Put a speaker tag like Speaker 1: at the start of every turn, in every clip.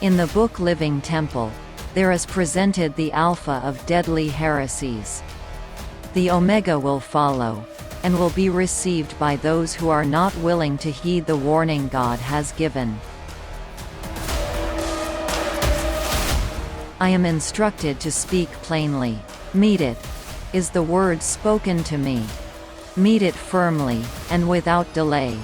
Speaker 1: In the book Living Temple, there is presented the Alpha of deadly heresies. The Omega will follow, and will be received by those who are not willing to heed the warning God has given. I am instructed to speak plainly. Meet it, is the word spoken to me. Meet it firmly, and without delay.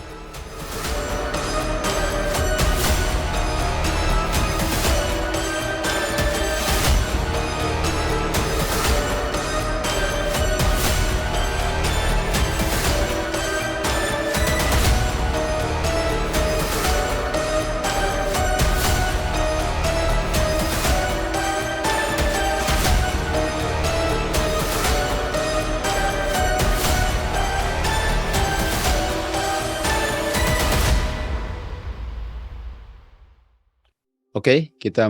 Speaker 2: Oke, kita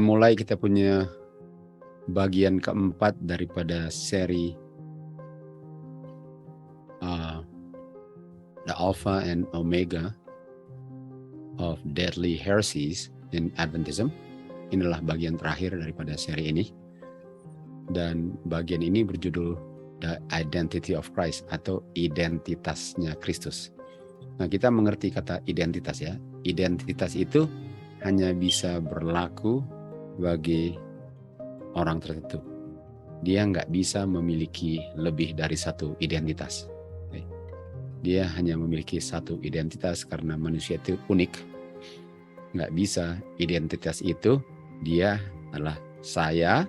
Speaker 2: punya bagian keempat daripada seri The Alpha and Omega of Deadly Heresies in Adventism. Inilah bagian terakhir daripada seri ini. Dan bagian ini berjudul The Identity of Christ atau identitasnya Kristus. Nah, kita mengerti kata identitas ya. Identitas itu hanya bisa berlaku bagi orang tertentu. Dia nggak bisa memiliki lebih dari satu identitas. Dia hanya memiliki satu identitas karena manusia itu unik. Nggak bisa identitas itu, dia adalah saya,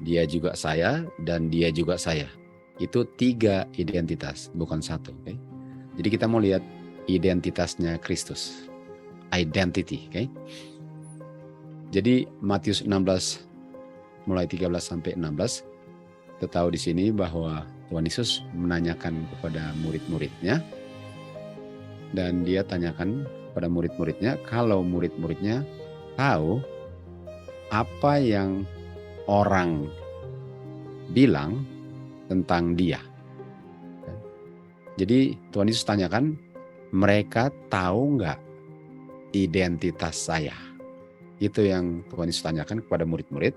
Speaker 2: dia juga saya, dan dia juga saya. Itu 3 identitas, bukan satu. Jadi kita mau lihat identitasnya Kristus. Identity, Jadi Matius 16 mulai 13 sampai 16, kita tahu di sini bahwa Tuhan Yesus menanyakan kepada murid-muridnya, dan dia tanyakan kepada murid-muridnya, kalau murid-muridnya tahu apa yang orang bilang tentang dia. Jadi Tuhan Yesus tanyakan, mereka tahu nggak identitas saya? Itu yang Tuhan Yesus tanyakan kepada murid-murid.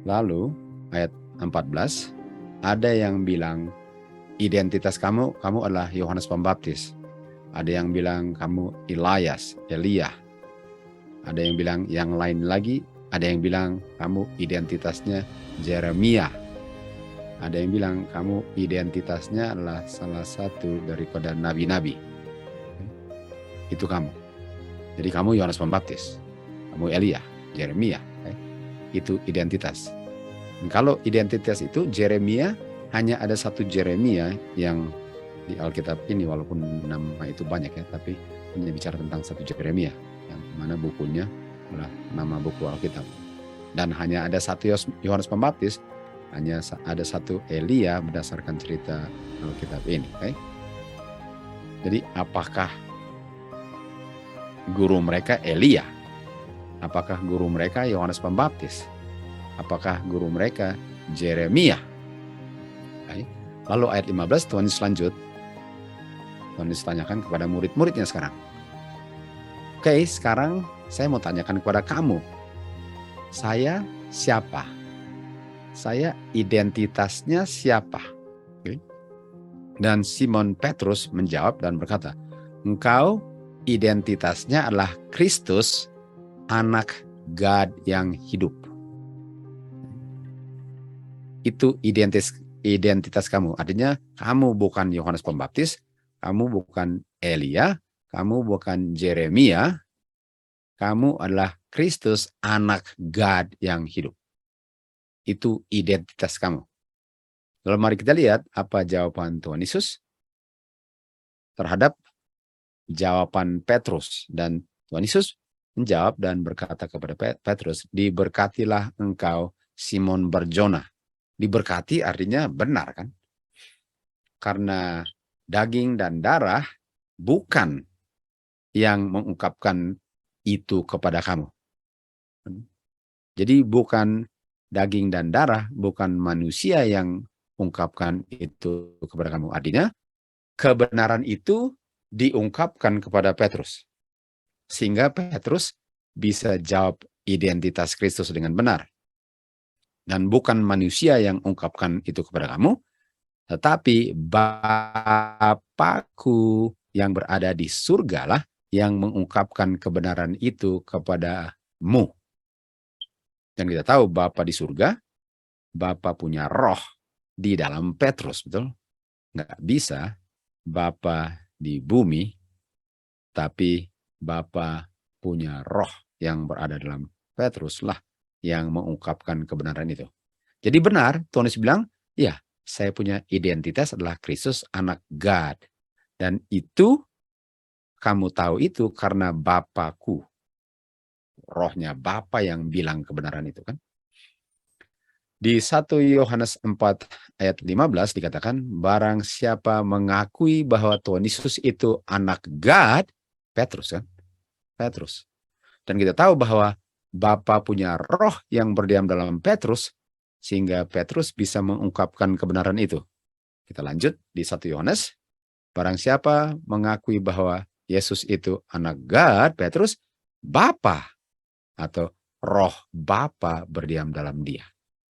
Speaker 2: Lalu ayat 14, ada yang bilang identitas kamu adalah Yohanes Pembaptis. Ada yang bilang kamu Elia. Ada yang bilang yang lain lagi. Ada yang bilang kamu identitasnya Jeremia. Ada yang bilang kamu identitasnya adalah salah satu daripada nabi-nabi. Itu kamu. Jadi kamu Yohanes Pembaptis, kamu Elia, Jeremia, itu identitas. Dan kalau identitas itu Jeremia, hanya ada satu Jeremia yang di Alkitab ini, walaupun nama itu banyak ya, tapi hanya bicara tentang satu Jeremia, yang mana bukunya adalah nama buku Alkitab. Dan hanya ada satu Yohanes Pembaptis, hanya ada satu Elia berdasarkan cerita Alkitab ini. Jadi apakah guru mereka Elia? Apakah guru mereka Yohanes Pembaptis? Apakah guru mereka Jeremia? Lalu ayat 15 Tuhan Yesus lanjut. Tuhan Yesus tanyakan kepada murid-muridnya sekarang. Oke, sekarang saya mau tanyakan kepada kamu. Saya siapa? Saya identitasnya siapa? Dan Simon Petrus menjawab dan berkata, engkau identitasnya adalah Kristus, anak God yang hidup. Itu identitas kamu. Artinya kamu bukan Yohanes Pembaptis, kamu bukan Elia, kamu bukan Jeremia, kamu adalah Kristus, anak God yang hidup. Itu identitas kamu. Lalu mari kita lihat apa jawaban Tuhan Yesus terhadap jawaban Petrus. Dan Tuhan Yesus menjawab dan berkata kepada Petrus, diberkatilah engkau Simon Barjona. Diberkati artinya benar kan? Karena daging dan darah bukan yang mengungkapkan itu kepada kamu. Jadi bukan daging dan darah, bukan manusia yang ungkapkan itu kepada kamu. Artinya kebenaran itu diungkapkan kepada Petrus. Sehingga Petrus bisa jawab identitas Kristus dengan benar. Dan bukan manusia yang ungkapkan itu kepada kamu, tetapi Bapakku yang berada di surgalah yang mengungkapkan kebenaran itu kepadamu. Dan kita tahu Bapa di surga, Bapa punya roh di dalam Petrus, betul? Nggak bisa Bapa di bumi, tapi Bapa punya roh yang berada dalam Petrus lah yang mengungkapkan kebenaran itu. Jadi benar, Tuhan Yesus bilang, ya, saya punya identitas adalah Kristus, anak God. Dan itu, kamu tahu itu karena Bapakku. Rohnya Bapa yang bilang kebenaran itu kan. Di 1 Yohanes 4 ayat 15 dikatakan, barang siapa mengakui bahwa Tuhan Yesus itu anak God, Petrus kan, Petrus. Dan kita tahu bahwa Bapa punya roh yang berdiam dalam Petrus, sehingga Petrus bisa mengungkapkan kebenaran itu. Kita lanjut di 1 Yohanes, barang siapa mengakui bahwa Yesus itu anak God, Petrus, Bapa atau roh Bapa berdiam dalam dia.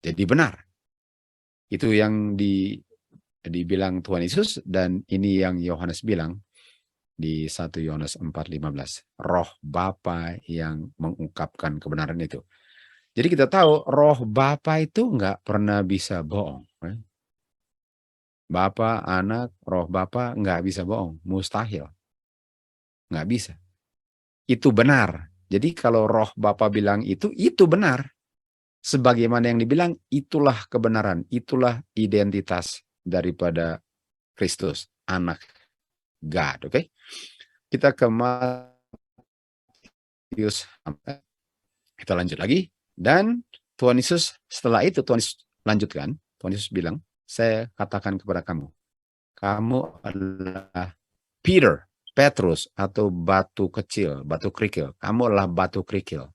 Speaker 2: Jadi benar. Itu yang dibilang Tuhan Yesus, dan ini yang Yohanes bilang di 1 Yohanes 4:15. Roh Bapa yang mengungkapkan kebenaran itu. Jadi kita tahu roh Bapa itu nggak pernah bisa bohong. Bapa, anak, roh Bapa nggak bisa bohong. Mustahil. Nggak bisa. Itu benar. Jadi kalau roh Bapa bilang itu benar. Sebagaimana yang dibilang, itulah kebenaran. Itulah identitas daripada Kristus, anak God. Oke? Kita ke Matius. Kita lanjut lagi. Dan Tuhan Yesus, setelah itu Tuhan Yesus lanjutkan. Tuhan Yesus bilang, saya katakan kepada kamu, kamu adalah Petrus atau batu kecil, batu kerikil. Kamu adalah batu kerikil.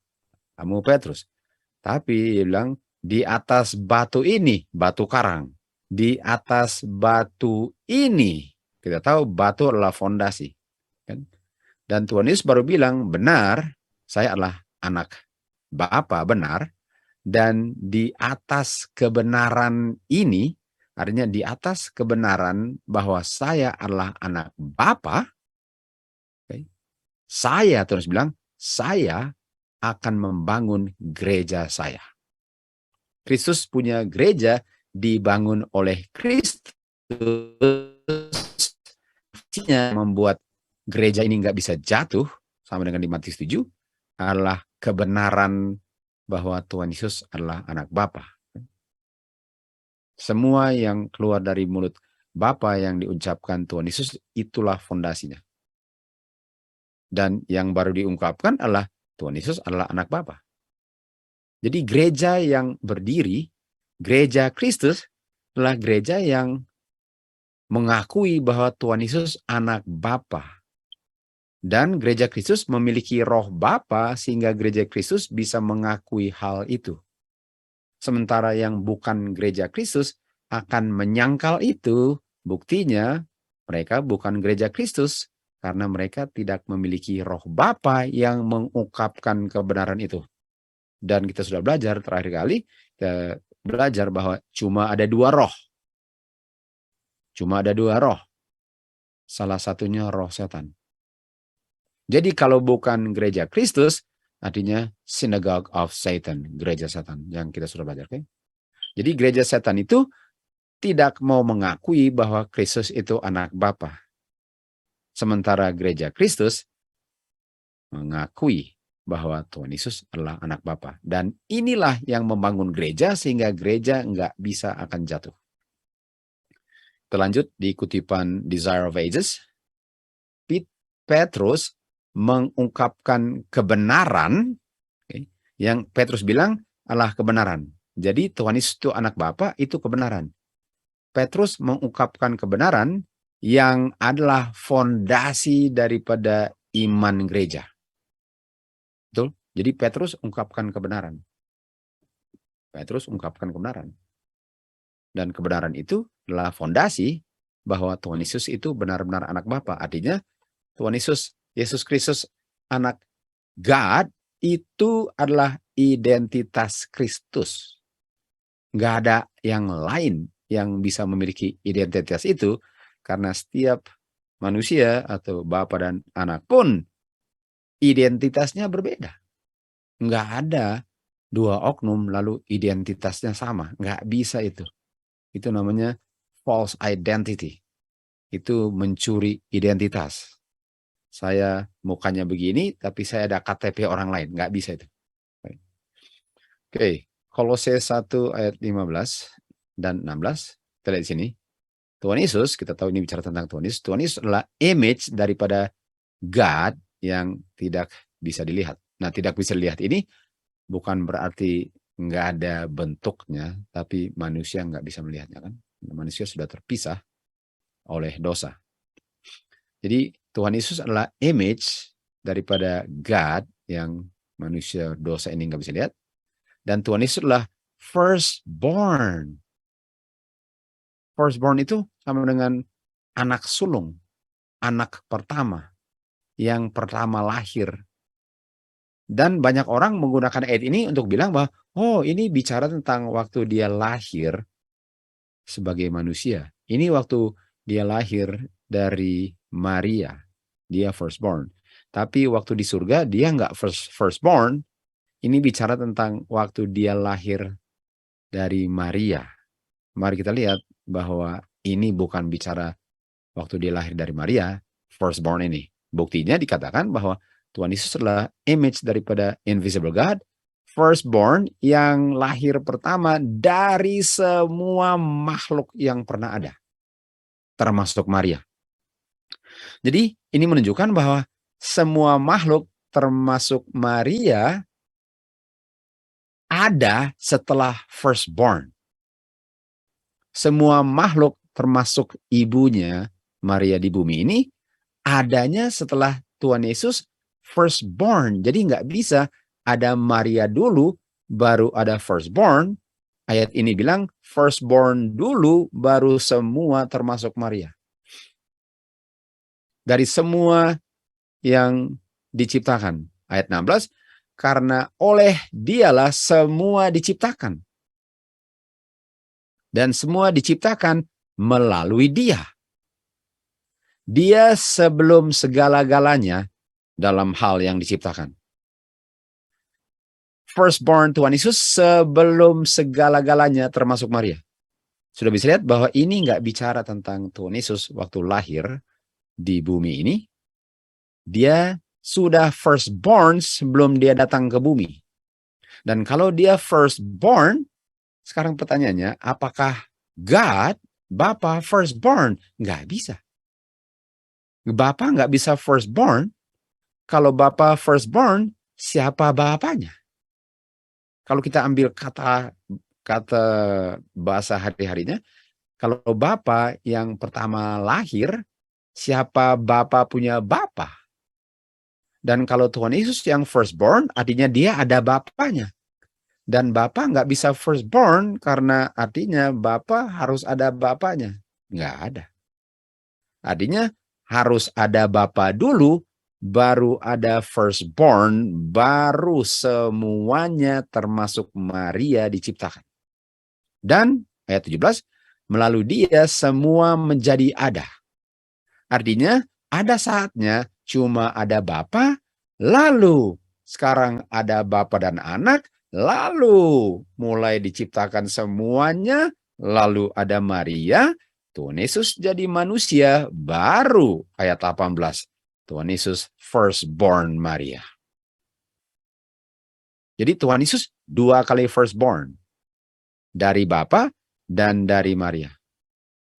Speaker 2: Kamu Petrus. Tapi dia bilang, di atas batu ini, batu karang. Di atas batu ini, kita tahu batu adalah fondasi. Kan? Dan Tuhan Yesus baru bilang, benar, saya adalah anak Bapa, benar. Dan di atas kebenaran ini, artinya di atas kebenaran bahwa saya adalah anak Bapa, saya terus bilang, saya akan membangun gereja saya. Kristus punya gereja dibangun oleh Kristus. Membuat gereja ini nggak bisa jatuh, sama dengan di Matius 7, adalah kebenaran bahwa Tuhan Yesus adalah anak Bapa. Semua yang keluar dari mulut Bapa yang diucapkan Tuhan Yesus, itulah fondasinya. Dan yang baru diungkapkan adalah Tuhan Yesus adalah anak Bapa. Jadi gereja yang berdiri, gereja Kristus adalah gereja yang mengakui bahwa Tuhan Yesus anak Bapa. Dan gereja Kristus memiliki roh Bapa sehingga gereja Kristus bisa mengakui hal itu. Sementara yang bukan gereja Kristus akan menyangkal itu, buktinya mereka bukan gereja Kristus. Karena mereka tidak memiliki roh Bapa yang mengungkapkan kebenaran itu. Dan kita sudah belajar terakhir kali, kita belajar bahwa cuma ada dua roh. Cuma ada dua roh. Salah satunya roh setan. Jadi kalau bukan gereja Kristus, artinya synagogue of Satan, gereja setan yang kita sudah belajar. Okay? Jadi gereja setan itu tidak mau mengakui bahwa Kristus itu anak Bapa. Sementara gereja Kristus mengakui bahwa Tuhan Yesus adalah anak Bapa. Dan inilah yang membangun gereja sehingga gereja nggak bisa akan jatuh. Kita lanjut di kutipan Desire of Ages. Petrus mengungkapkan kebenaran, yang Petrus bilang adalah kebenaran. Jadi Tuhan Yesus itu anak Bapa, itu kebenaran. Petrus mengungkapkan kebenaran yang adalah fondasi daripada iman gereja. Betul? Jadi Petrus ungkapkan kebenaran. Petrus ungkapkan kebenaran. Dan kebenaran itu adalah fondasi bahwa Tuhan Yesus itu benar-benar anak Bapa. Artinya Tuhan Yesus Kristus anak God itu adalah identitas Kristus. Nggak ada yang lain yang bisa memiliki identitas itu, karena setiap manusia atau Bapa dan Anak pun identitasnya berbeda. Nggak ada dua oknum lalu identitasnya sama. Nggak bisa itu. Itu namanya false identity. Itu mencuri identitas. Saya mukanya begini, tapi saya ada KTP orang lain. Nggak bisa itu. Oke, Kolose 1 ayat 15 dan 16. Kita lihat di sini. Tuhan Yesus, kita tahu ini bicara tentang Tuhan Yesus. Tuhan Yesus adalah image daripada God yang tidak bisa dilihat. Nah, tidak bisa dilihat ini bukan berarti nggak ada bentuknya, tapi manusia nggak bisa melihatnya kan. Manusia sudah terpisah oleh dosa. Jadi Tuhan Yesus adalah image daripada God yang manusia dosa ini nggak bisa lihat. Dan Tuhan Yesus adalah firstborn. Firstborn itu sama dengan anak sulung, anak pertama, yang pertama lahir. Dan banyak orang menggunakan ayat ini untuk bilang bahwa, oh ini bicara tentang waktu dia lahir sebagai manusia. Ini waktu dia lahir dari Maria, dia firstborn. Tapi waktu di surga dia nggak firstborn. Ini bicara tentang waktu dia lahir dari Maria. Mari kita lihat bahwa ini bukan bicara waktu dia lahir dari Maria, firstborn ini. Buktinya dikatakan bahwa Tuhan Yesus adalah image daripada invisible God, firstborn yang lahir pertama dari semua makhluk yang pernah ada, termasuk Maria. Jadi ini menunjukkan bahwa semua makhluk termasuk Maria ada setelah firstborn. Semua makhluk termasuk ibunya Maria di bumi ini adanya setelah Tuhan Yesus firstborn. Jadi nggak bisa ada Maria dulu baru ada firstborn. Ayat ini bilang firstborn dulu baru semua termasuk Maria. Dari semua yang diciptakan. Ayat 16, karena oleh dialah semua diciptakan. Dan semua diciptakan melalui dia. Dia sebelum segala-galanya dalam hal yang diciptakan. Firstborn Tuhan Yesus sebelum segala-galanya termasuk Maria. Sudah bisa lihat bahwa ini nggak bicara tentang Tuhan Yesus waktu lahir di bumi ini. Dia sudah firstborn sebelum dia datang ke bumi. Dan kalau dia firstborn, sekarang pertanyaannya, apakah God, Bapa firstborn? Nggak bisa. Bapa nggak bisa firstborn. Kalau Bapa firstborn, siapa bapaknya? Kalau kita ambil kata bahasa hari-harinya, kalau Bapa yang pertama lahir, siapa Bapa punya Bapa? Dan kalau Tuhan Yesus yang firstborn, artinya dia ada bapaknya. Dan Bapa nggak bisa firstborn karena artinya Bapa harus ada bapaknya. Nggak ada. Artinya harus ada Bapa dulu, baru ada firstborn, baru semuanya termasuk Maria diciptakan. Dan ayat 17, melalui dia semua menjadi ada. Artinya ada saatnya cuma ada Bapa, lalu sekarang ada Bapa dan Anak, lalu mulai diciptakan semuanya, lalu ada Maria, Tuhan Yesus jadi manusia, baru ayat 18, Tuhan Yesus firstborn Maria. Jadi Tuhan Yesus 2 kali firstborn, dari Bapa dan dari Maria.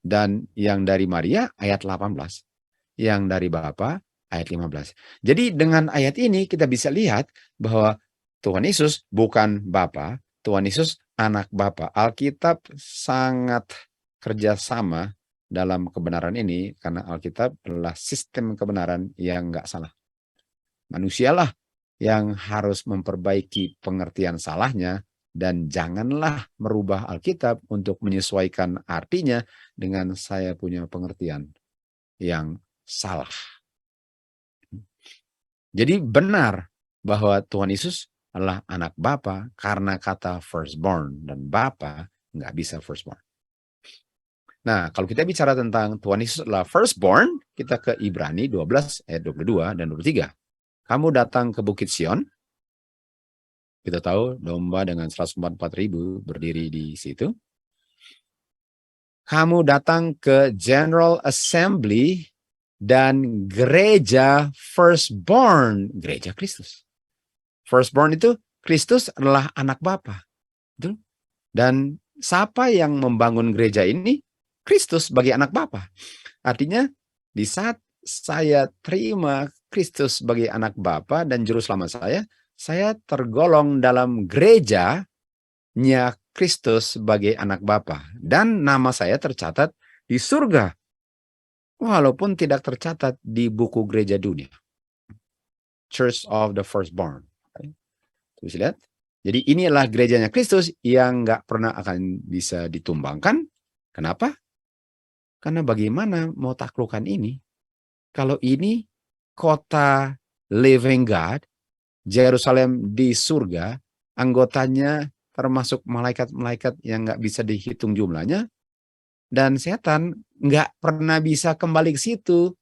Speaker 2: Dan yang dari Maria ayat 18, yang dari Bapa ayat 15. Jadi dengan ayat ini kita bisa lihat bahwa Tuhan Yesus bukan Bapa, Tuhan Yesus anak Bapa. Alkitab sangat kerjasama dalam kebenaran ini karena Alkitab adalah sistem kebenaran yang nggak salah. Manusialah yang harus memperbaiki pengertian salahnya dan janganlah merubah Alkitab untuk menyesuaikan artinya dengan saya punya pengertian yang salah. Jadi benar bahwa Tuhan Yesus adalah anak Bapa karena kata firstborn, dan Bapa nggak bisa firstborn. Nah, kalau kita bicara tentang Tuhan Yesus adalah firstborn, kita ke Ibrani 12 ayat 22 dan 23. Kamu datang ke Bukit Sion, kita tahu domba dengan 144.000 berdiri di situ. Kamu datang ke General Assembly dan gereja firstborn, gereja Kristus. Firstborn itu Kristus adalah anak Bapa. Dan siapa yang membangun gereja ini? Kristus sebagai anak Bapa. Artinya di saat saya terima Kristus sebagai anak Bapa dan juru selamat saya tergolong dalam gerejanya Kristus sebagai anak Bapa. Dan nama saya tercatat di surga. Walaupun tidak tercatat di buku gereja dunia. Church of the Firstborn. Terus lihat. Jadi ini adalah gerejanya Kristus yang nggak pernah akan bisa ditumbangkan. Kenapa? Karena bagaimana mau taklukkan ini? Kalau ini kota living God, Yerusalem di surga, anggotanya termasuk malaikat-malaikat yang nggak bisa dihitung jumlahnya, dan setan nggak pernah bisa kembali ke situ,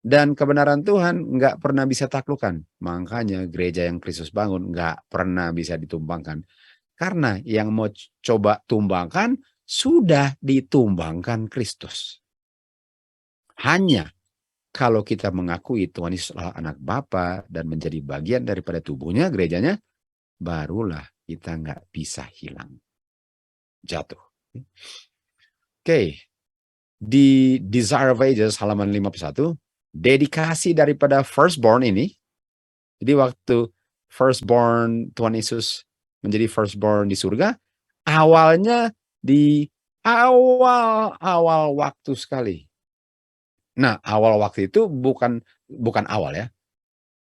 Speaker 2: dan kebenaran Tuhan nggak pernah bisa taklukkan. Makanya gereja yang Kristus bangun nggak pernah bisa ditumbangkan. Karena yang mau coba tumbangkan, sudah ditumbangkan Kristus. Hanya kalau kita mengakui Tuhan Yesus adalah anak Bapa dan menjadi bagian daripada tubuhnya, gerejanya, barulah kita nggak bisa hilang. Jatuh. Oke. Di Desire of Ages halaman 51, dedikasi daripada firstborn ini, jadi waktu firstborn Tuhan Yesus menjadi firstborn di surga, awalnya di awal waktu sekali. Nah, awal waktu itu bukan awal ya.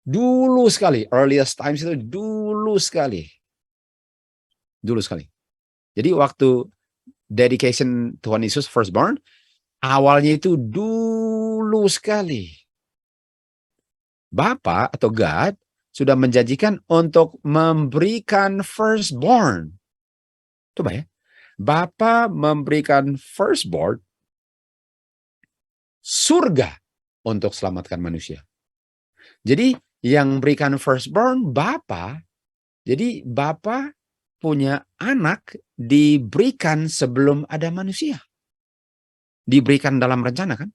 Speaker 2: Dulu sekali, earliest times itu dulu sekali. Dulu sekali. Jadi waktu dedication Tuhan Yesus firstborn, awalnya itu dulu sekali. Bapa atau God sudah menjanjikan untuk memberikan firstborn. Coba ya. Bapa memberikan firstborn surga untuk selamatkan manusia. Jadi yang berikan firstborn Bapa. Jadi Bapa punya anak diberikan sebelum ada manusia. Diberikan dalam rencana kan.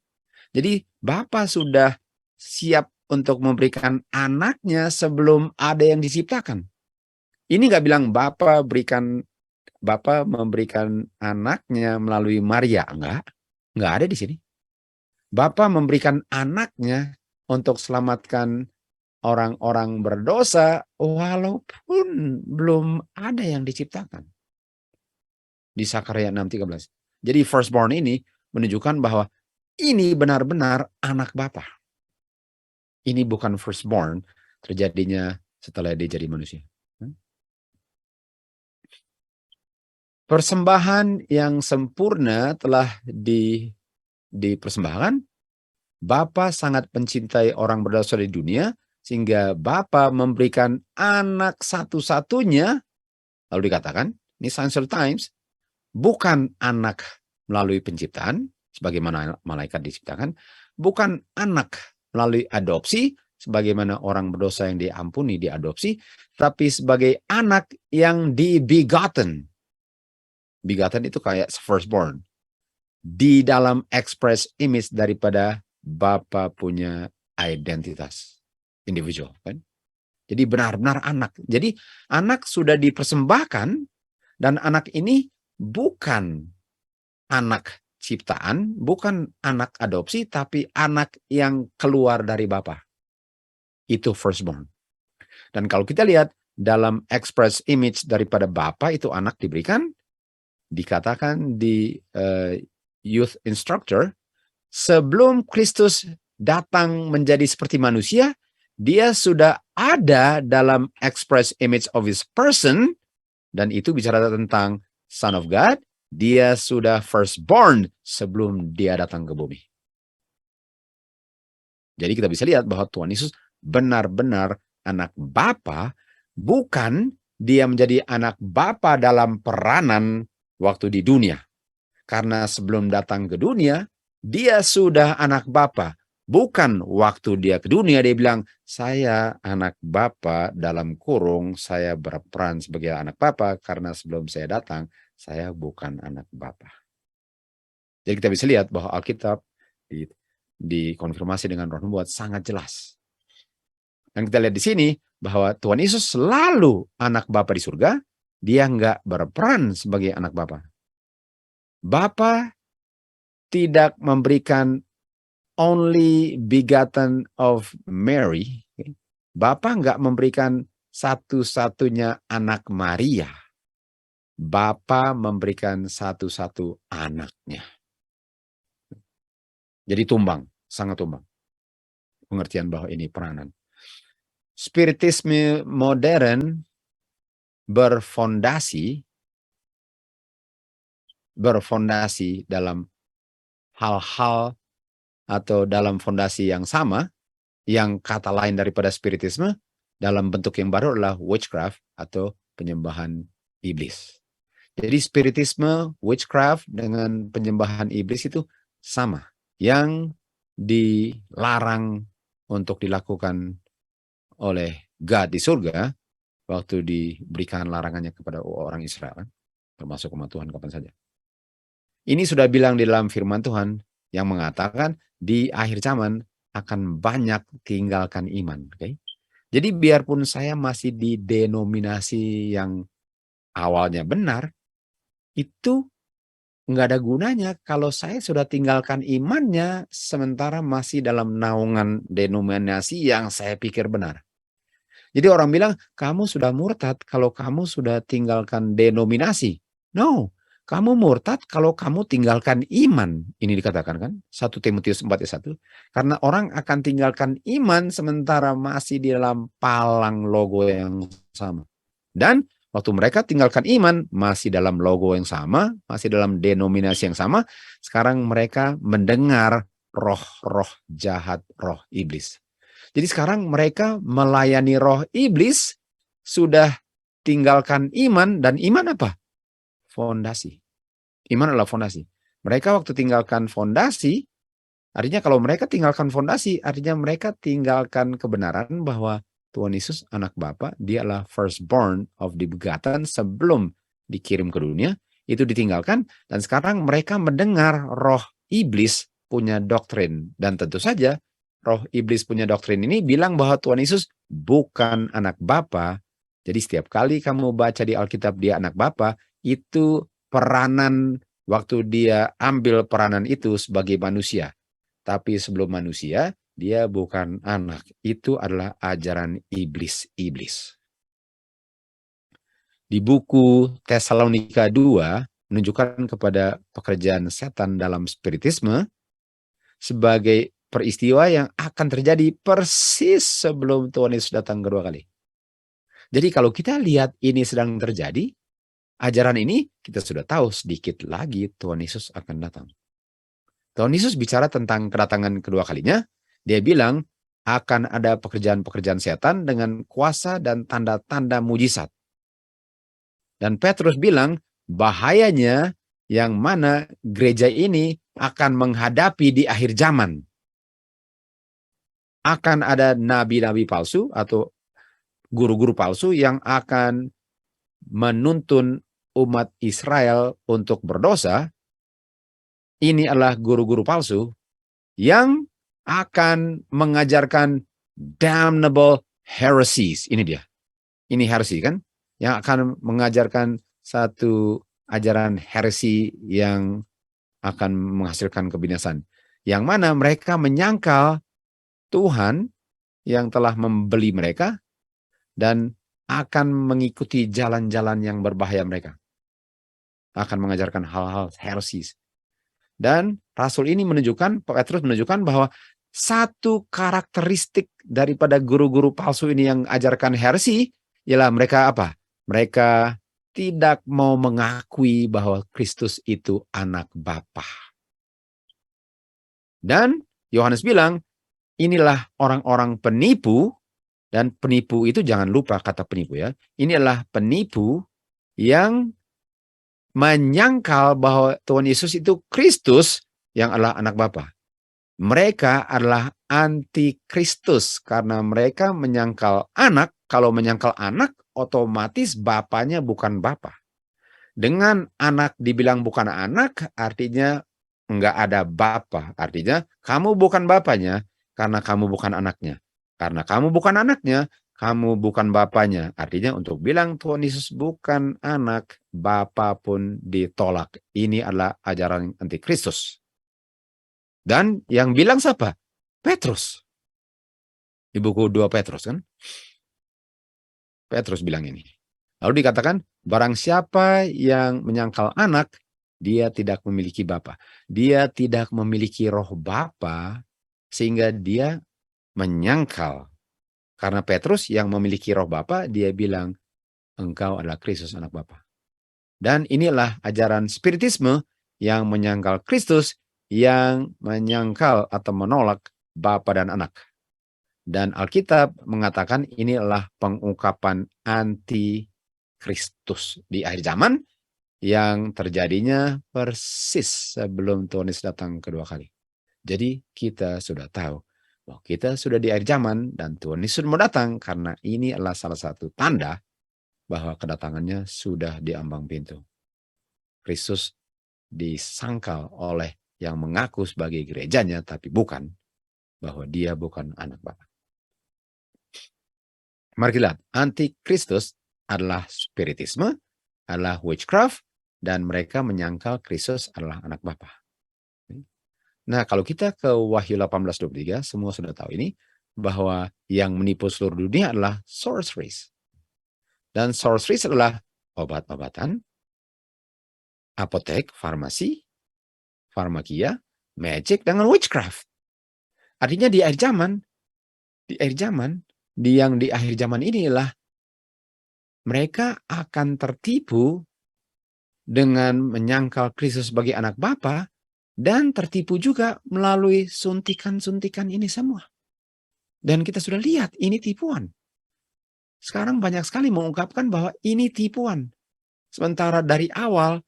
Speaker 2: Jadi Bapa sudah siap untuk memberikan anaknya sebelum ada yang diciptakan. Ini nggak bilang Bapa memberikan anaknya melalui Maria. Enggak ada di sini. Bapa memberikan anaknya untuk selamatkan orang-orang berdosa walaupun belum ada yang diciptakan. Di Sakarya 6:13. Jadi firstborn ini menunjukkan bahwa ini benar-benar anak Bapa. Ini bukan firstborn terjadinya setelah dia jadi manusia. Persembahan yang sempurna telah dipersembahkan. Bapa sangat mencintai orang berdosa di dunia, sehingga Bapa memberikan anak satu-satunya, lalu dikatakan, ini Signs of Times, bukan anak melalui penciptaan, sebagaimana malaikat diciptakan, bukan anak melalui adopsi, sebagaimana orang berdosa yang diampuni diadopsi, tapi sebagai anak yang dibegotten. Begotten itu kayak firstborn. Di dalam express image daripada Bapa punya identitas individual kan. Jadi benar-benar anak. Jadi anak sudah dipersembahkan, dan anak ini bukan anak ciptaan, bukan anak adopsi, tapi anak yang keluar dari Bapa. Itu firstborn. Dan kalau kita lihat dalam express image daripada Bapa, itu anak diberikan, dikatakan di Youth Instructor, sebelum Kristus datang menjadi seperti manusia, dia sudah ada dalam express image of his person, dan itu bicara tentang Son of God. Dia sudah firstborn sebelum dia datang ke bumi. Jadi kita bisa lihat bahwa Tuhan Yesus benar-benar anak bapa, bukan dia menjadi anak bapa dalam peranan waktu di dunia. Karena sebelum datang ke dunia, dia sudah anak bapa. Bukan waktu dia ke dunia, dia bilang, saya anak bapa dalam kurung, saya berperan sebagai anak bapa, karena sebelum saya datang, saya bukan anak bapa. Jadi kita bisa lihat bahwa Alkitab dikonfirmasi dengan Roh Nubuat sangat jelas. Dan kita lihat di sini bahwa Tuhan Yesus selalu anak bapa di surga, dia nggak berperan sebagai anak bapa. Bapa tidak memberikan only begotten of Mary. Bapa nggak memberikan satu-satunya anak Maria. Bapa memberikan satu-satu anaknya. Jadi tumbang, sangat tumbang. Pengertian bahwa ini peranan. Spiritisme modern berfondasi dalam hal-hal atau dalam fondasi yang sama, yang kata lain daripada spiritisme dalam bentuk yang baru adalah witchcraft atau penyembahan iblis. Jadi spiritisme, witchcraft dengan penyembahan iblis itu sama, yang dilarang untuk dilakukan oleh God di surga waktu diberikan larangannya kepada orang Israel, termasuk umat Tuhan kapan saja. Ini sudah bilang di dalam firman Tuhan yang mengatakan di akhir zaman akan banyak tinggalkan iman. Okay? Jadi biarpun saya masih di denominasi yang awalnya benar, itu nggak ada gunanya kalau saya sudah tinggalkan imannya sementara masih dalam naungan denominasi yang saya pikir benar. Jadi orang bilang, kamu sudah murtad kalau kamu sudah tinggalkan denominasi. No, kamu murtad kalau kamu tinggalkan iman. Ini dikatakan kan, 1 Timotius 4:1. Karena orang akan tinggalkan iman sementara masih di dalam palang logo yang sama. Dan waktu mereka tinggalkan iman, masih dalam logo yang sama, masih dalam denominasi yang sama, sekarang mereka mendengar roh-roh jahat, roh iblis. Jadi sekarang mereka melayani roh iblis, sudah tinggalkan iman, dan iman apa? Fondasi. Iman adalah fondasi. Mereka waktu tinggalkan fondasi, artinya kalau mereka tinggalkan fondasi, artinya mereka tinggalkan kebenaran bahwa Tuhan Yesus anak Bapa, dia adalah firstborn of the begotten sebelum dikirim ke dunia, itu ditinggalkan, dan sekarang mereka mendengar roh iblis punya doktrin. Dan tentu saja, roh iblis punya doktrin ini bilang bahwa Tuhan Yesus bukan anak Bapa. Jadi setiap kali kamu baca di Alkitab dia anak Bapa, itu peranan waktu dia ambil peranan itu sebagai manusia. Tapi sebelum manusia, dia bukan anak. Itu adalah ajaran iblis-iblis. Di buku Tesalonika 2 menunjukkan kepada pekerjaan setan dalam spiritisme sebagai peristiwa yang akan terjadi persis sebelum Tuhan Yesus datang kedua kali. Jadi kalau kita lihat ini sedang terjadi, ajaran ini kita sudah tahu sedikit lagi Tuhan Yesus akan datang. Tuhan Yesus bicara tentang kedatangan kedua kalinya, dia bilang akan ada pekerjaan-pekerjaan setan dengan kuasa dan tanda-tanda mujizat. Dan Petrus bilang bahayanya yang mana gereja ini akan menghadapi di akhir zaman. Akan ada nabi-nabi palsu atau guru-guru palsu yang akan menuntun umat Israel untuk berdosa. Ini adalah guru-guru palsu yang akan mengajarkan damnable heresies. Ini dia. Ini heresi kan? Yang akan mengajarkan satu ajaran heresi yang akan menghasilkan kebinasan. Yang mana mereka menyangkal Tuhan yang telah membeli mereka dan akan mengikuti jalan-jalan yang berbahaya mereka. Akan mengajarkan hal-hal heresies. Dan Rasul ini Petrus menunjukkan bahwa satu karakteristik daripada guru-guru palsu ini yang ajarkan heresi, ialah mereka apa? Mereka tidak mau mengakui bahwa Kristus itu anak Bapa. Dan Yohanes bilang, inilah orang-orang penipu Dan penipu itu jangan lupa kata penipu ya. Ini adalah penipu yang menyangkal bahwa Tuhan Yesus itu Kristus yang adalah anak Bapa. Mereka adalah anti-Kristus karena mereka menyangkal anak. Kalau menyangkal anak, otomatis bapaknya bukan Bapa. Dengan anak dibilang bukan anak, artinya enggak ada Bapa. Artinya kamu bukan bapaknya karena kamu bukan anaknya. Karena kamu bukan anaknya, kamu bukan bapaknya. Artinya untuk bilang Tuhan Yesus bukan anak, Bapa pun ditolak. Ini adalah ajaran anti-Kristus. Dan yang bilang siapa? Petrus. Di buku 2 Petrus kan? Petrus bilang ini. Lalu dikatakan, barang siapa yang menyangkal anak, dia tidak memiliki Bapa. Dia tidak memiliki roh Bapa, sehingga dia menyangkal. Karena Petrus yang memiliki roh Bapa, dia bilang, engkau adalah Kristus anak Bapa. Dan inilah ajaran spiritisme yang menyangkal Kristus, yang menyangkal atau menolak Bapa dan anak. Dan Alkitab mengatakan ini adalah pengungkapan anti-Kristus di akhir zaman yang terjadinya persis sebelum Tuhan Yesus datang kedua kali. Jadi kita sudah tahu bahwa kita sudah di akhir zaman dan Tuhan Yesus mau datang karena ini adalah salah satu tanda bahwa kedatangannya sudah di ambang pintu. Kristus disangkal oleh yang mengaku sebagai gerejanya tapi bukan, bahwa dia bukan anak Bapa. Mari kita lihat, anti-Kristus adalah spiritisme, adalah witchcraft, dan mereka menyangkal Kristus adalah anak Bapa. Nah, kalau kita ke Wahyu 18:23, semua sudah tahu ini, bahwa yang menipu seluruh dunia adalah sorceries. Dan sorceries adalah obat-obatan, apotek, farmasi, farmakia, magic, dengan witchcraft. Artinya di akhir zaman, di akhir zaman inilah mereka akan tertipu dengan menyangkal Kristus sebagai anak Bapa dan tertipu juga melalui suntikan-suntikan ini semua. Dan kita sudah lihat ini tipuan. Sekarang banyak sekali mengungkapkan bahwa ini tipuan. Sementara dari awal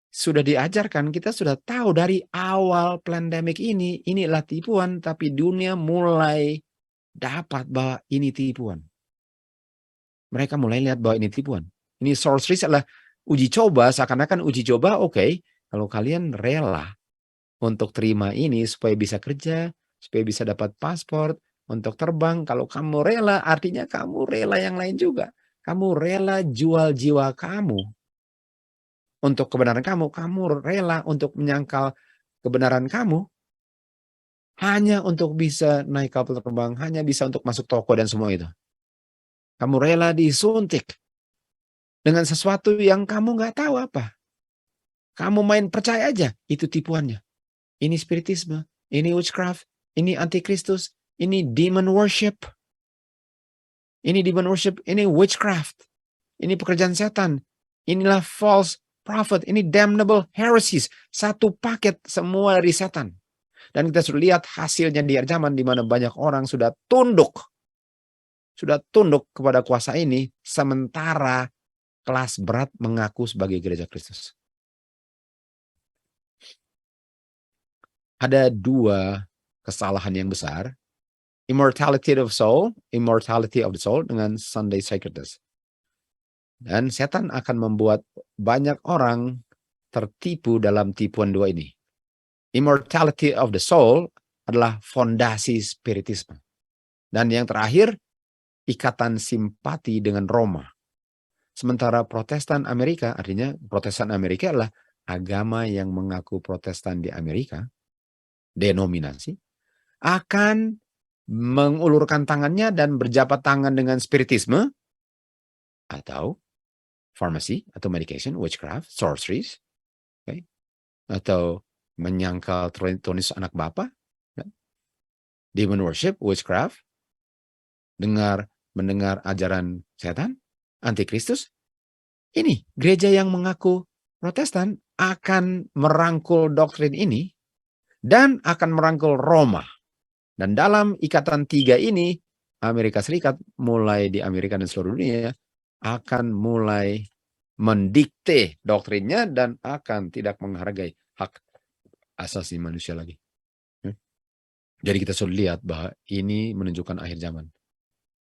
Speaker 2: sudah diajarkan, kita sudah tahu dari awal pandemik ini, inilah tipuan, tapi dunia mulai dapat bahwa ini tipuan. Mereka mulai lihat bahwa ini tipuan. Ini sorceries adalah uji coba, seakan-akan uji coba, oke, kalau kalian rela untuk terima ini supaya bisa kerja, supaya bisa dapat paspor, untuk terbang, kalau kamu rela, artinya kamu rela yang lain juga. Kamu rela jual jiwa kamu untuk kebenaran kamu, kamu rela untuk menyangkal kebenaran kamu, hanya untuk bisa naik kapal terbang, hanya bisa untuk masuk toko dan semua itu. Kamu rela disuntik dengan sesuatu yang kamu nggak tahu apa. Kamu main percaya aja, itu tipuannya. Ini spiritisme, ini witchcraft, ini antikristus, ini demon worship. Ini demon worship, ini witchcraft. Ini pekerjaan setan. Inilah false prophet, ini damnable heresies. Satu paket semua dari setan. Dan kita sudah lihat hasilnya di akhir zaman di mana banyak orang sudah tunduk. Sudah tunduk kepada kuasa ini, sementara kelas berat mengaku sebagai gereja Kristus. Ada dua kesalahan yang besar. Immortality of the soul dengan Sunday sacredness. Dan setan akan membuat banyak orang tertipu dalam tipuan dua ini. Immortality of the soul adalah fondasi spiritisme. Dan yang terakhir, ikatan simpati dengan Roma. Sementara Protestan Amerika, artinya Protestan Amerika adalah agama yang mengaku Protestan di Amerika, denominasi, akan mengulurkan tangannya dan berjabat tangan dengan spiritisme atau pharmacy atau medication, witchcraft, sorceries, okay? Atau menyangkal Tuhan Yesus anak Bapa, okay? Demon worship, witchcraft, mendengar ajaran setan, antikristus. Ini gereja yang mengaku Protestan akan merangkul doktrin ini dan akan merangkul Roma. Dan dalam ikatan tiga ini, Amerika Serikat, mulai di Amerika dan seluruh dunia, akan mulai mendikte doktrinnya dan akan tidak menghargai hak asasi manusia lagi. Jadi kita sudah lihat bahwa ini menunjukkan akhir zaman.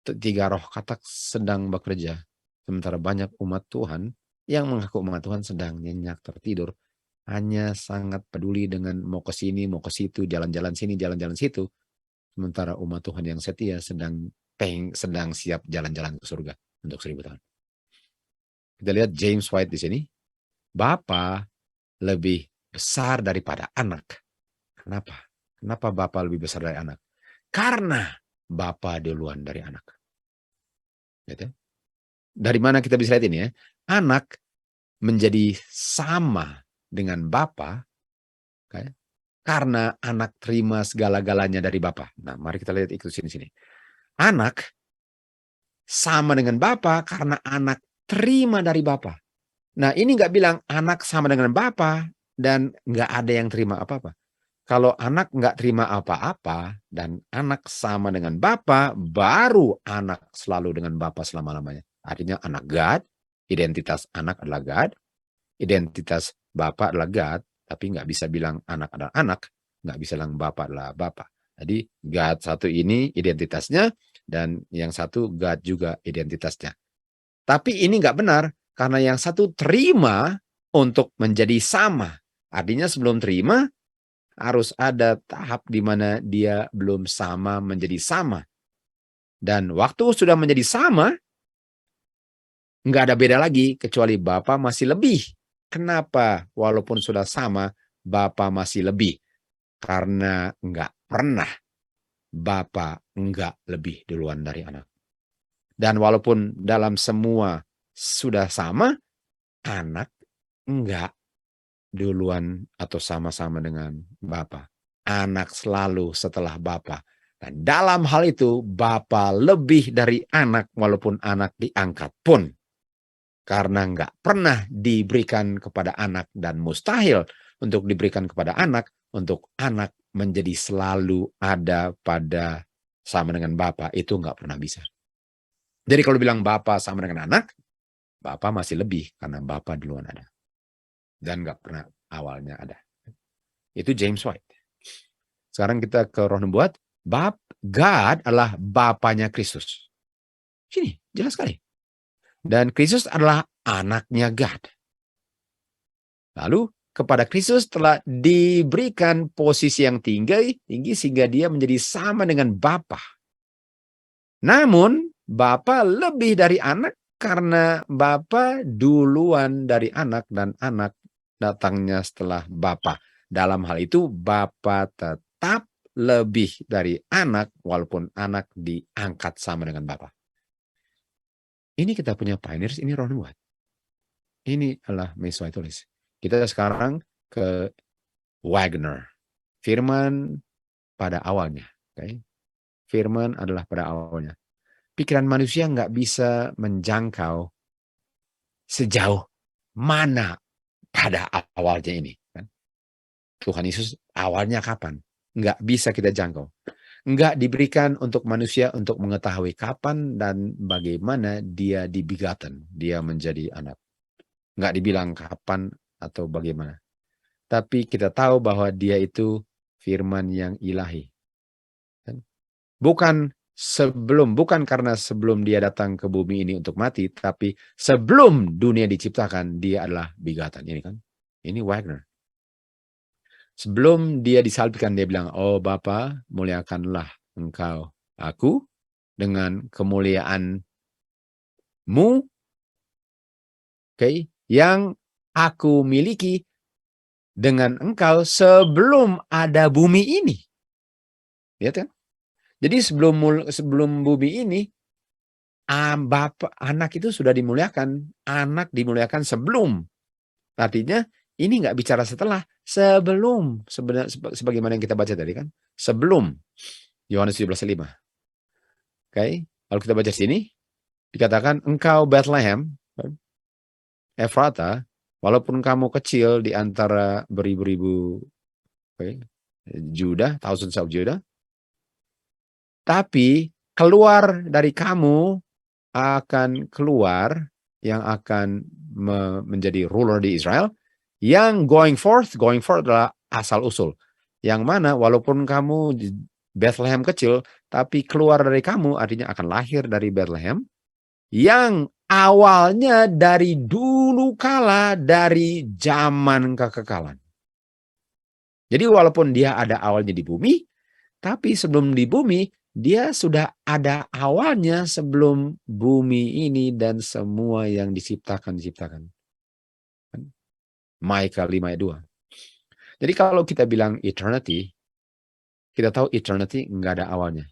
Speaker 2: 3 roh katak sedang bekerja, sementara banyak umat Tuhan yang mengaku umat Tuhan sedang nyenyak tertidur, hanya sangat peduli dengan mau ke sini, mau ke situ, jalan-jalan sini, jalan-jalan situ. Sementara umat Tuhan yang setia sedang siap jalan-jalan ke surga untuk 1000 tahun. Kita lihat James White di sini. Bapa lebih besar daripada anak. Kenapa? Kenapa Bapa lebih besar dari anak? Karena Bapa duluan dari anak. Gitu. Dari mana kita bisa lihat ini ya? Anak menjadi sama dengan Bapa, okay? Karena anak terima segala-galanya dari Bapa. Nah, mari kita lihat itu sini. Anak sama dengan Bapa karena anak terima dari Bapa. Nah, ini nggak bilang anak sama dengan Bapa dan nggak ada yang terima apa-apa. Kalau anak nggak terima apa-apa dan anak sama dengan Bapa, baru anak selalu dengan Bapa selama-lamanya. Artinya anak God, identitas anak adalah God, identitas Bapa adalah God, tapi nggak bisa bilang anak adalah anak, nggak bisa bilang Bapa adalah Bapa. Jadi God satu ini identitasnya, dan yang satu God juga identitasnya. Tapi ini nggak benar, karena yang satu terima untuk menjadi sama. Artinya sebelum terima, harus ada tahap di mana dia belum sama menjadi sama. Dan waktu sudah menjadi sama, nggak ada beda lagi, kecuali Bapa masih lebih. Kenapa? Walaupun sudah sama, Bapa masih lebih. Karena nggak pernah Bapa nggak lebih duluan dari anak. Dan walaupun dalam semua sudah sama, anak nggak duluan atau sama-sama dengan Bapa. Anak selalu setelah Bapa. Dan dalam hal itu, Bapa lebih dari anak walaupun anak diangkat pun. Karena nggak pernah diberikan kepada anak dan mustahil untuk diberikan kepada anak, untuk anak menjadi selalu ada pada sama dengan Bapa, itu nggak pernah bisa. Jadi kalau bilang Bapa sama dengan anak, Bapa masih lebih karena Bapa duluan ada. Dan nggak pernah awalnya ada. Itu James White. Sekarang kita ke roh nubuat. God adalah Bapanya Kristus. Sini, jelas sekali. Dan Kristus adalah anaknya God. Lalu kepada Kristus telah diberikan posisi yang tinggi sehingga dia menjadi sama dengan Bapa. Namun Bapa lebih dari anak karena Bapa duluan dari anak dan anak datangnya setelah Bapa. Dalam hal itu Bapa tetap lebih dari anak walaupun anak diangkat sama dengan Bapa. Ini kita punya pioneers, ini roh nubuat. Ini adalah Mesias tulis. Kita sekarang ke Wagner. Firman pada awalnya. Okay? Firman adalah pada awalnya. Pikiran manusia nggak bisa menjangkau sejauh mana pada awalnya ini. Kan? Tuhan Yesus awalnya kapan? Nggak bisa kita jangkau. Nggak diberikan untuk manusia untuk mengetahui kapan dan bagaimana dia dibegotten, dia menjadi anak. Nggak dibilang kapan atau bagaimana. Tapi kita tahu bahwa dia itu firman yang ilahi. Bukan karena sebelum dia datang ke bumi ini untuk mati, tapi sebelum dunia diciptakan, dia adalah begotten. Ini kan? Ini Wagner. Sebelum dia disalibkan, dia bilang, oh Bapa, muliakanlah engkau aku dengan kemuliaanmu, okay, yang aku miliki dengan engkau sebelum ada bumi ini. Lihat kan? Jadi sebelum bumi ini, Bapak anak itu sudah dimuliakan. Anak dimuliakan sebelum. Artinya ini nggak bicara setelah, sebelum. Sebagaimana yang kita baca tadi kan. Sebelum. Yohanes 17:5. Oke. Lalu kita baca sini. Dikatakan, engkau Bethlehem, Efrata, walaupun kamu kecil di antara beribu-ribu Judah, thousands of Judah, tapi keluar dari kamu akan keluar yang akan menjadi ruler di Israel, yang going forth adalah asal-usul. Yang mana walaupun kamu di Bethlehem kecil, tapi keluar dari kamu artinya akan lahir dari Bethlehem, yang awalnya dari dulu kala, dari zaman kekekalan. Jadi walaupun dia ada awalnya di bumi, tapi sebelum di bumi, dia sudah ada awalnya sebelum bumi ini dan semua yang diciptakan. Maika 5 ayat 2. Jadi kalau kita bilang eternity, kita tahu eternity nggak ada awalnya.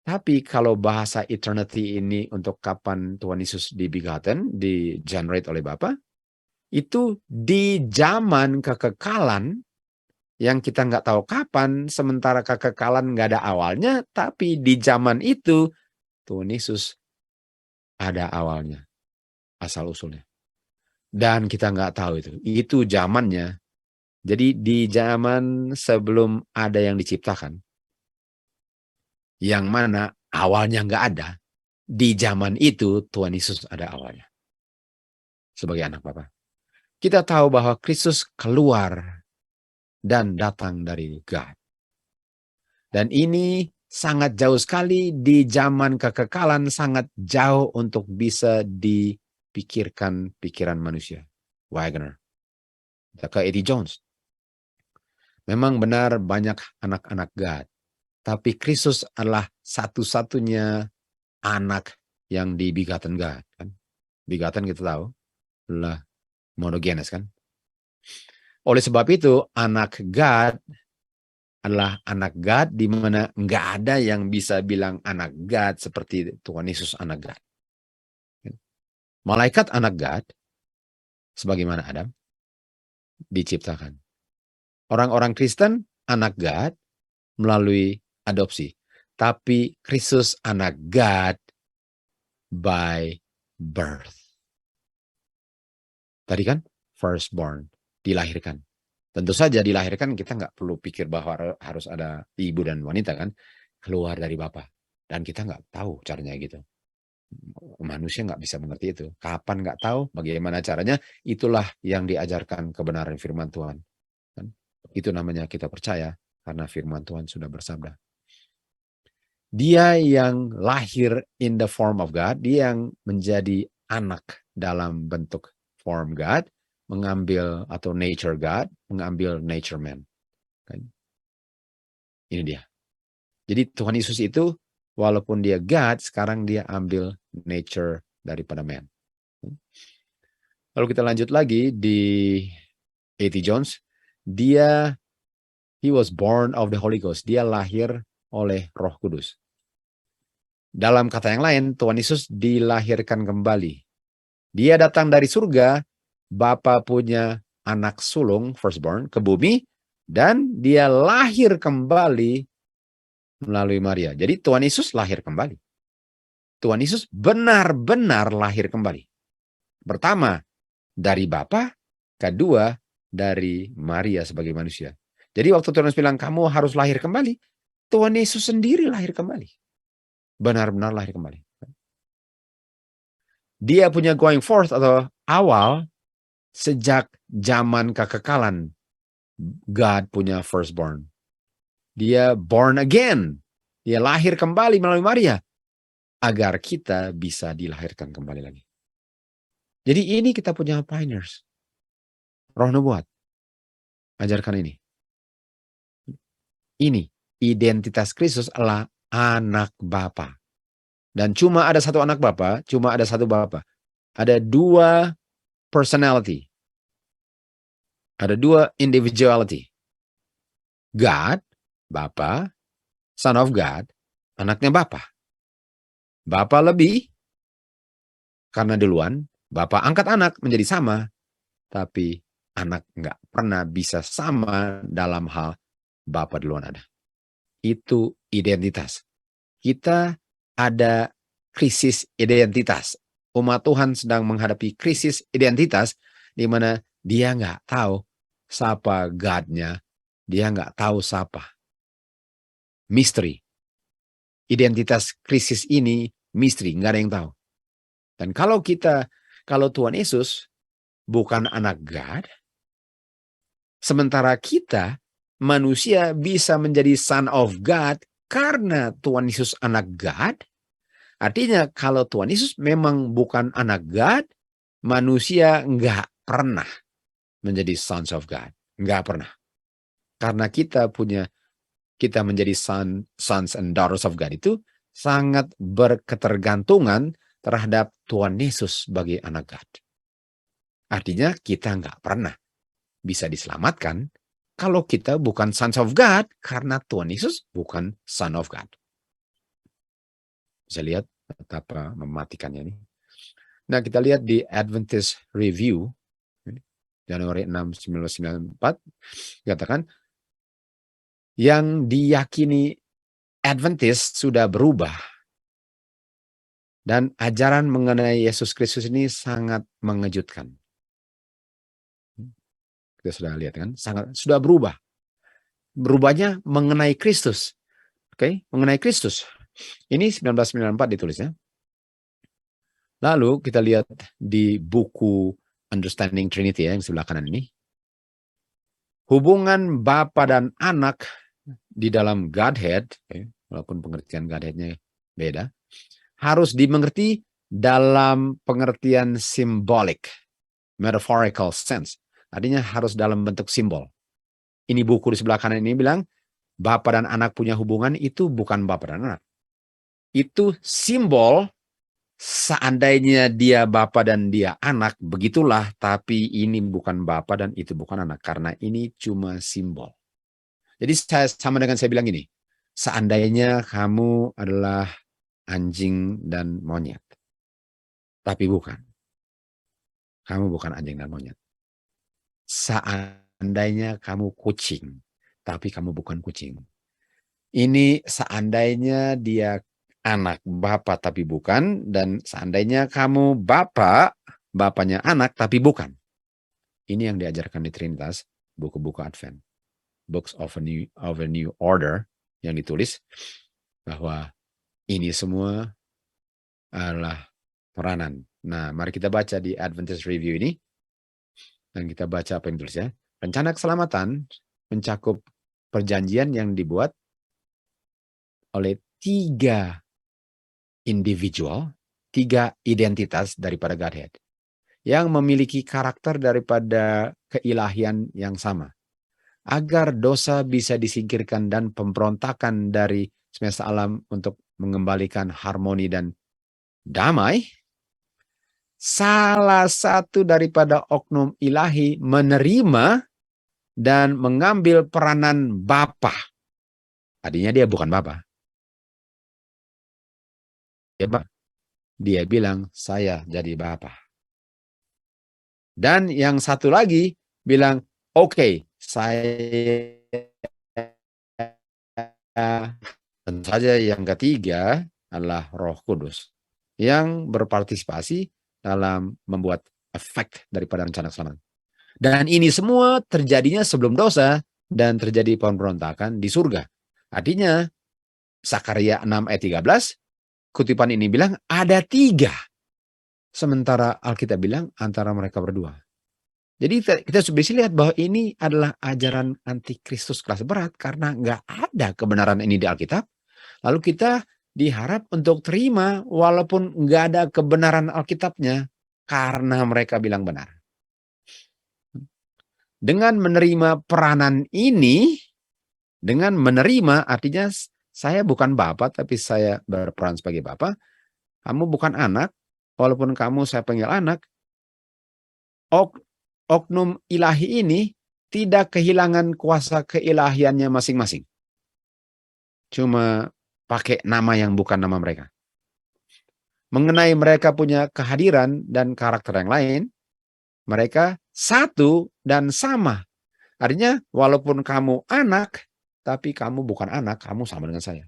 Speaker 2: Tapi kalau bahasa eternity ini untuk kapan Tuhan Yesus dibegotten, di-generate oleh Bapa, itu di zaman kekekalan yang kita nggak tahu kapan, sementara kekekalan nggak ada awalnya, tapi di zaman itu Tuhan Yesus ada awalnya, asal-usulnya. Dan kita nggak tahu itu. Itu zamannya. Jadi di zaman sebelum ada yang diciptakan, yang mana awalnya nggak ada, di zaman itu Tuhan Yesus ada awalnya. Sebagai anak Bapa. Kita tahu bahwa Kristus keluar dan datang dari God. Dan ini sangat jauh sekali di zaman kekekalan, sangat jauh untuk bisa dipikirkan pikiran manusia. Wagner. Kita ke Eddie Jones. Memang benar banyak anak-anak God. Tapi Kristus adalah satu-satunya anak yang dibegotten God. Kan? Begotten kita tahu adalah monogenes kan. Oleh sebab itu anak God adalah anak God di mana nggak ada yang bisa bilang anak God seperti Tuhan Yesus anak God. Malaikat anak God sebagaimana Adam diciptakan. Orang-orang Kristen anak God melalui adopsi. Tapi Kristus anak God by birth. Tadi kan firstborn, dilahirkan. Tentu saja dilahirkan kita nggak perlu pikir bahwa harus ada ibu dan wanita kan. Keluar dari Bapa. Dan kita nggak tahu caranya gitu. Manusia nggak bisa mengerti itu. Kapan nggak tahu, bagaimana caranya, itulah yang diajarkan kebenaran firman Tuhan. Kan? Itu namanya kita percaya karena firman Tuhan sudah bersabda. Dia yang lahir in the form of God, dia yang menjadi anak dalam bentuk form God, mengambil atau nature God, mengambil nature man. Kan? Ini dia. Jadi Tuhan Yesus itu walaupun dia God, sekarang dia ambil nature daripada man. Lalu kita lanjut lagi di A.T. Jones. He was born of the Holy Ghost. Dia lahir oleh Roh Kudus. Dalam kata yang lain, Tuhan Yesus dilahirkan kembali. Dia datang dari surga, Bapa punya anak sulung, firstborn, ke bumi, dan dia lahir kembali melalui Maria. Jadi Tuhan Yesus lahir kembali. Tuhan Yesus benar-benar lahir kembali. Pertama, dari Bapa, kedua, dari Maria sebagai manusia. Jadi waktu Tuhan Yesus bilang, kamu harus lahir kembali, Tuhan Yesus sendiri lahir kembali. Benar-benar lahir kembali. Dia punya going forth atau awal sejak zaman kekekalan. God punya firstborn. Dia born again. Dia lahir kembali melalui Maria. Agar kita bisa dilahirkan kembali lagi. Jadi ini kita punya pioneers. Roh nubuat. Ajarkan ini. Ini identitas Kristus adalah anak Bapa. Dan cuma ada satu anak Bapa, cuma ada satu Bapa. Ada dua personality. Ada dua individuality. God, Bapa, Son of God, anaknya Bapa. Bapa lebih, karena duluan, Bapa angkat anak menjadi sama, tapi anak nggak pernah bisa sama dalam hal Bapa duluan ada. Itu identitas. Kita ada krisis identitas. Umat Tuhan sedang menghadapi krisis identitas di mana dia nggak tahu siapa God-nya, dia nggak tahu siapa. Misteri. identitas krisis ini misteri, nggak ada yang tahu. Dan kalau Tuhan Yesus bukan anak God, sementara kita manusia bisa menjadi son of God karena Tuhan Yesus anak God, artinya kalau Tuhan Yesus memang bukan anak God, manusia nggak pernah menjadi sons of God. Nggak pernah. Karena kita menjadi sons and daughters of God itu sangat berketergantungan terhadap Tuhan Yesus sebagai anak God. Artinya kita nggak pernah bisa diselamatkan kalau kita bukan sons of God karena Tuhan Yesus bukan son of God. Bisa lihat betapa mematikannya ini. Nah, kita lihat di Adventist Review Januari 6, 1994 katakan yang diyakini Adventist sudah berubah dan ajaran mengenai Yesus Kristus ini sangat mengejutkan. Kita sudah lihat kan, sudah berubah. Berubahnya mengenai Kristus. Oke, mengenai Kristus. Ini 1994 ditulisnya. Lalu kita lihat di buku Understanding Trinity yang sebelah kanan ini. Hubungan Bapa dan Anak di dalam Godhead, walaupun pengertian Godhead-nya beda, harus dimengerti dalam pengertian simbolik, metaphorical sense. Artinya harus dalam bentuk simbol. Ini buku di sebelah kanan ini bilang, Bapa dan Anak punya hubungan itu bukan Bapa dan Anak. Itu simbol. Seandainya dia Bapa dan dia anak, begitulah, tapi ini bukan Bapa dan itu bukan anak, karena ini cuma simbol. Jadi sama dengan saya bilang ini, seandainya kamu adalah anjing dan monyet, tapi bukan. Kamu bukan anjing dan monyet. Seandainya kamu kucing, tapi kamu bukan kucing. Ini seandainya dia anak Bapa tapi bukan, dan seandainya kamu bapaknya anak tapi bukan. Ini yang diajarkan di Trinitas, buku-buku Advent, Books of a New Order, yang ditulis bahwa ini semua adalah peranan. Nah, mari kita baca di Adventist Review ini, dan kita baca apa yang ditulisnya. Rencana keselamatan mencakup perjanjian yang dibuat oleh 3 individual, 3 identitas daripada Godhead yang memiliki karakter daripada keilahian yang sama. Agar dosa bisa disingkirkan dan pemberontakan dari semesta alam untuk mengembalikan harmoni dan damai, salah satu daripada oknum ilahi menerima dan mengambil peranan Bapa. Artinya dia bukan Bapa. Dia bilang, saya jadi Bapa. Dan yang satu lagi bilang, oke, saya. Tentu saja yang ketiga adalah Roh Kudus yang berpartisipasi dalam membuat efek daripada rencana keselamatan. Dan ini semua terjadinya sebelum dosa dan terjadi pemberontakan di surga. Artinya, Sakaria 6 ayat 13, kutipan ini bilang ada 3. Sementara Alkitab bilang antara mereka berdua. Jadi kita bisa lihat bahwa ini adalah ajaran antikristus kelas berat karena nggak ada kebenaran ini di Alkitab. Lalu kita diharap untuk terima walaupun nggak ada kebenaran Alkitabnya karena mereka bilang benar. Dengan menerima peranan ini, dengan menerima artinya saya bukan Bapa tapi saya berperan sebagai Bapa. Kamu bukan anak, walaupun kamu saya panggil anak. Oknum ilahi ini tidak kehilangan kuasa keilahiannya masing-masing. Cuma pakai nama yang bukan nama mereka. Mengenai mereka punya kehadiran dan karakter yang lain, mereka satu dan sama. Artinya walaupun kamu anak, tapi kamu bukan anak, kamu sama dengan saya.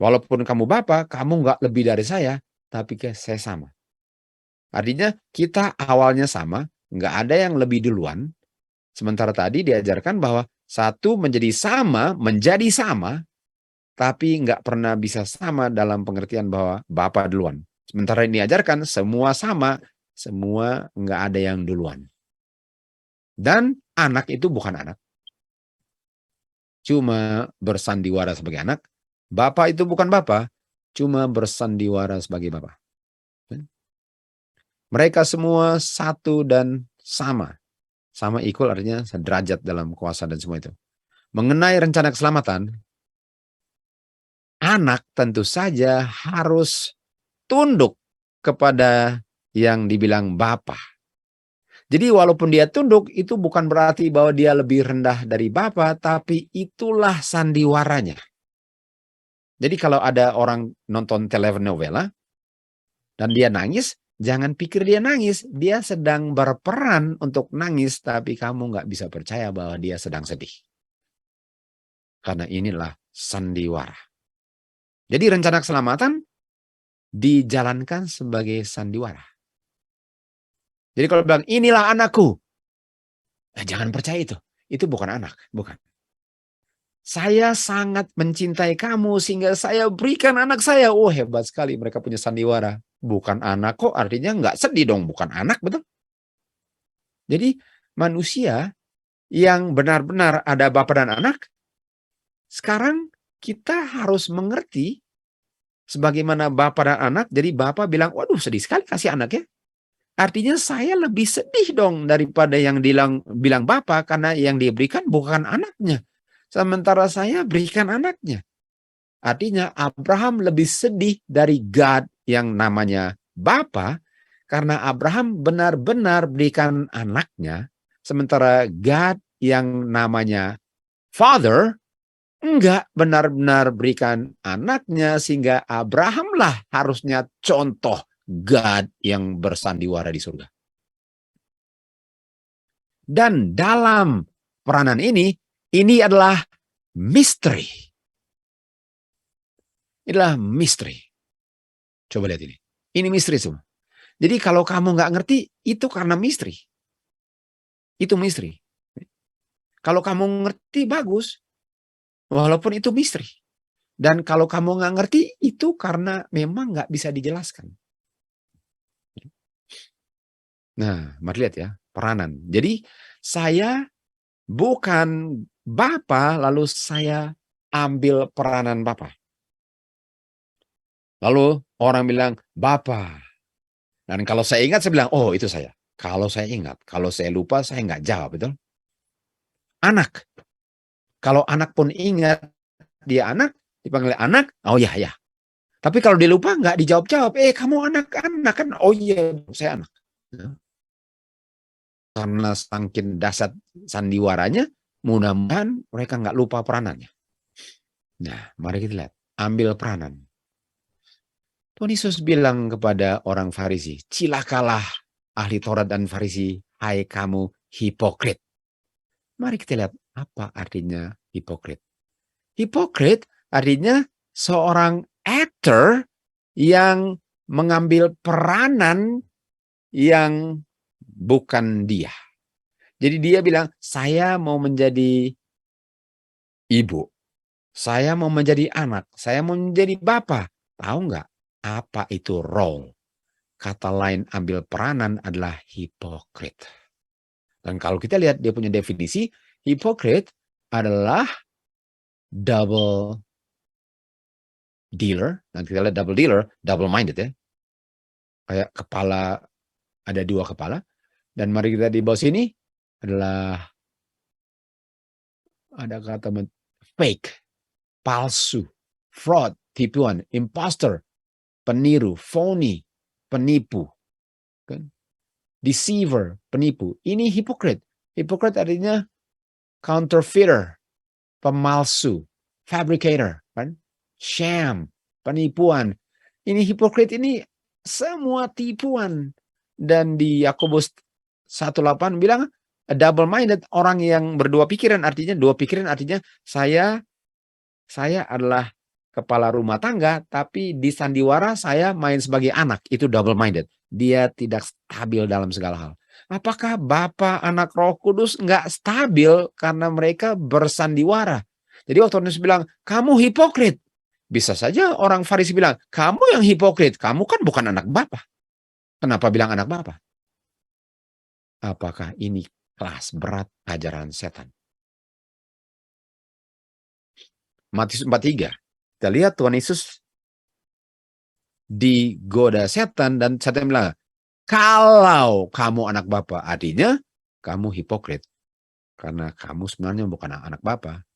Speaker 2: Walaupun kamu Bapa, kamu nggak lebih dari saya, tapi saya sama. Artinya kita awalnya sama, nggak ada yang lebih duluan. Sementara tadi diajarkan bahwa satu menjadi sama tapi nggak pernah bisa sama dalam pengertian bahwa Bapa duluan. Sementara ini diajarkan semua sama, semua nggak ada yang duluan. Dan anak itu bukan anak, cuma bersandiwara sebagai anak. Bapa itu bukan Bapa, cuma bersandiwara sebagai Bapa. Mereka semua satu dan sama. Sama equal artinya sederajat dalam kuasa dan semua itu. Mengenai rencana keselamatan, anak tentu saja harus tunduk kepada yang dibilang Bapa. Jadi walaupun dia tunduk, itu bukan berarti bahwa dia lebih rendah dari Bapa, tapi itulah sandiwaranya. Jadi kalau ada orang nonton telenovela dan dia nangis, jangan pikir dia nangis. Dia sedang berperan untuk nangis, tapi kamu nggak bisa percaya bahwa dia sedang sedih. Karena inilah sandiwara. Jadi rencana keselamatan dijalankan sebagai sandiwara. Jadi kalau bilang, inilah anakku. Jangan percaya itu. Itu bukan anak, bukan. Saya sangat mencintai kamu sehingga saya berikan anak saya. Oh, hebat sekali mereka punya sandiwara. Bukan anak kok, artinya nggak sedih dong. Bukan anak, betul? Jadi manusia yang benar-benar ada bapa dan anak, sekarang kita harus mengerti sebagaimana bapa dan anak. Jadi bapa bilang, waduh sedih sekali kasih anaknya. Artinya saya lebih sedih dong daripada yang bilang bapa, karena yang dia berikan bukan anaknya. Sementara saya berikan anaknya. Artinya Abraham lebih sedih dari God yang namanya Bapa, karena Abraham benar-benar berikan anaknya, sementara God yang namanya Father enggak benar-benar berikan anaknya, sehingga Abrahamlah harusnya contoh God yang bersandiwara di surga. Dan dalam peranan ini adalah misteri. Inilah misteri. Coba lihat ini. Ini misteri semua. Jadi kalau kamu nggak ngerti, itu karena misteri. Itu misteri. Kalau kamu ngerti, bagus. Walaupun itu misteri. Dan kalau kamu nggak ngerti, itu karena memang nggak bisa dijelaskan. Nah, mari lihat ya, peranan. Jadi saya bukan Bapa, lalu saya ambil peranan Bapa. Lalu orang bilang, Bapa. Dan kalau saya ingat, saya bilang, oh itu saya. Kalau saya ingat, kalau saya lupa, saya nggak jawab, betul? Anak. Kalau anak pun ingat, dia anak, dipanggil anak, oh ya, ya. Tapi kalau dia lupa, nggak dijawab-jawab. Kamu anak-anak kan? Oh iya, saya anak. Karena saking dasar sandiwaranya, mudah-mudahan mereka nggak lupa peranannya. Nah, mari kita lihat. Ambil peranan. Tuhan Yesus bilang kepada orang Farisi, cilakalah ahli Taurat dan Farisi, hai kamu hipokrit. Mari kita lihat apa artinya hipokrit. Hipokrit artinya seorang actor yang mengambil peranan yang bukan dia. Jadi dia bilang, saya mau menjadi ibu, saya mau menjadi anak, saya mau menjadi bapak. Tahu nggak apa itu role? Kata lain ambil peranan adalah hipokrit. Dan kalau kita lihat dia punya definisi, hipokrit adalah double dealer. Dan kita lihat double dealer, double minded ya. Kayak kepala, ada dua kepala. Dan mari kita di bawah sini adalah ada kata fake, palsu, fraud, tipuan, imposter, peniru, phony, penipu, kan? Deceiver, penipu. Ini hipokrit. Hipokrit artinya counterfeiter, pemalsu, fabricator, kan? Sham, penipuan. Ini hipokrit, ini semua tipuan. Dan di Yakobus 1:8 bilang double minded, orang yang berdua pikiran, artinya dua pikiran artinya saya adalah kepala rumah tangga, tapi di sandiwara saya main sebagai anak. Itu double minded. Dia tidak stabil dalam segala hal. Apakah Bapa, Anak, Roh Kudus nggak stabil karena mereka bersandiwara? Jadi waktu Yesus bilang, kamu hipokrit. Bisa saja orang Farisi bilang, kamu yang hipokrit, kamu kan bukan anak Bapa. Kenapa bilang anak Bapa? Apakah ini kelas berat ajaran setan? Matius 4:3. Kita lihat Tuhan Yesus digoda setan dan setan bilang, kalau kamu anak Bapa, artinya kamu hipokrit. Karena kamu sebenarnya bukan anak Bapa.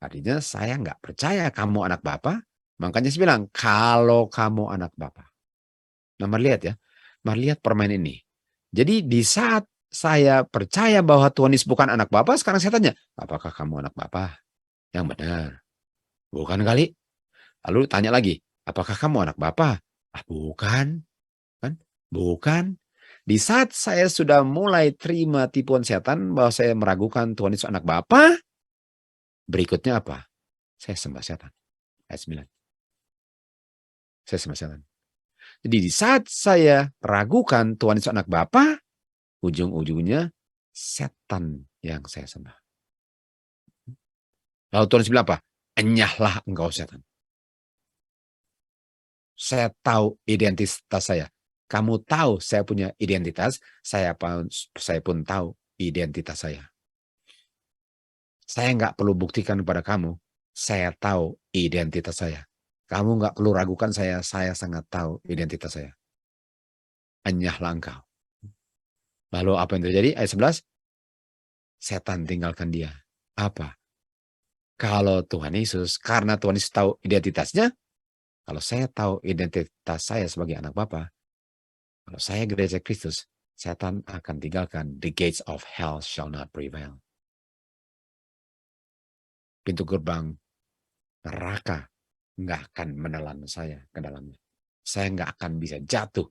Speaker 2: Artinya saya nggak percaya kamu anak Bapa. Makanya saya bilang, kalau kamu anak Bapa. Nah, mari lihat ya. Mari lihat permainan ini. Jadi di saat saya percaya bahwa Tuhan Yesus bukan anak Bapa, sekarang saya tanya, apakah kamu anak Bapa? Yang benar. Bukan kali. Lalu tanya lagi, apakah kamu anak Bapa? Bukan. Kan? Bukan. Di saat saya sudah mulai terima tipuan setan bahwa saya meragukan Tuhan Yesus anak Bapa, berikutnya apa? Saya sembah setan. Ayat 9. Saya sembah setan. Jadi di saat saya ragukan Tuhan Yesus anak Bapa, ujung-ujungnya setan yang saya sembah. Lalu Tuhan Yesus bilang apa? Enyahlah engkau setan. Saya tahu identitas saya. Kamu tahu saya punya identitas, saya pun tahu identitas saya. Saya nggak perlu buktikan kepada kamu, saya tahu identitas saya. Kamu nggak perlu ragukan saya sangat tahu identitas saya. Enyahlah engkau. Lalu apa yang terjadi? Ayat 11, setan tinggalkan dia. Apa? Kalau Tuhan Yesus, karena Tuhan Yesus tahu identitasnya, kalau saya tahu identitas saya sebagai anak Bapa, kalau saya gereja Kristus, setan akan tinggalkan. The gates of hell shall not prevail. Pintu gerbang neraka nggak akan menelan saya ke dalamnya. Saya nggak akan bisa jatuh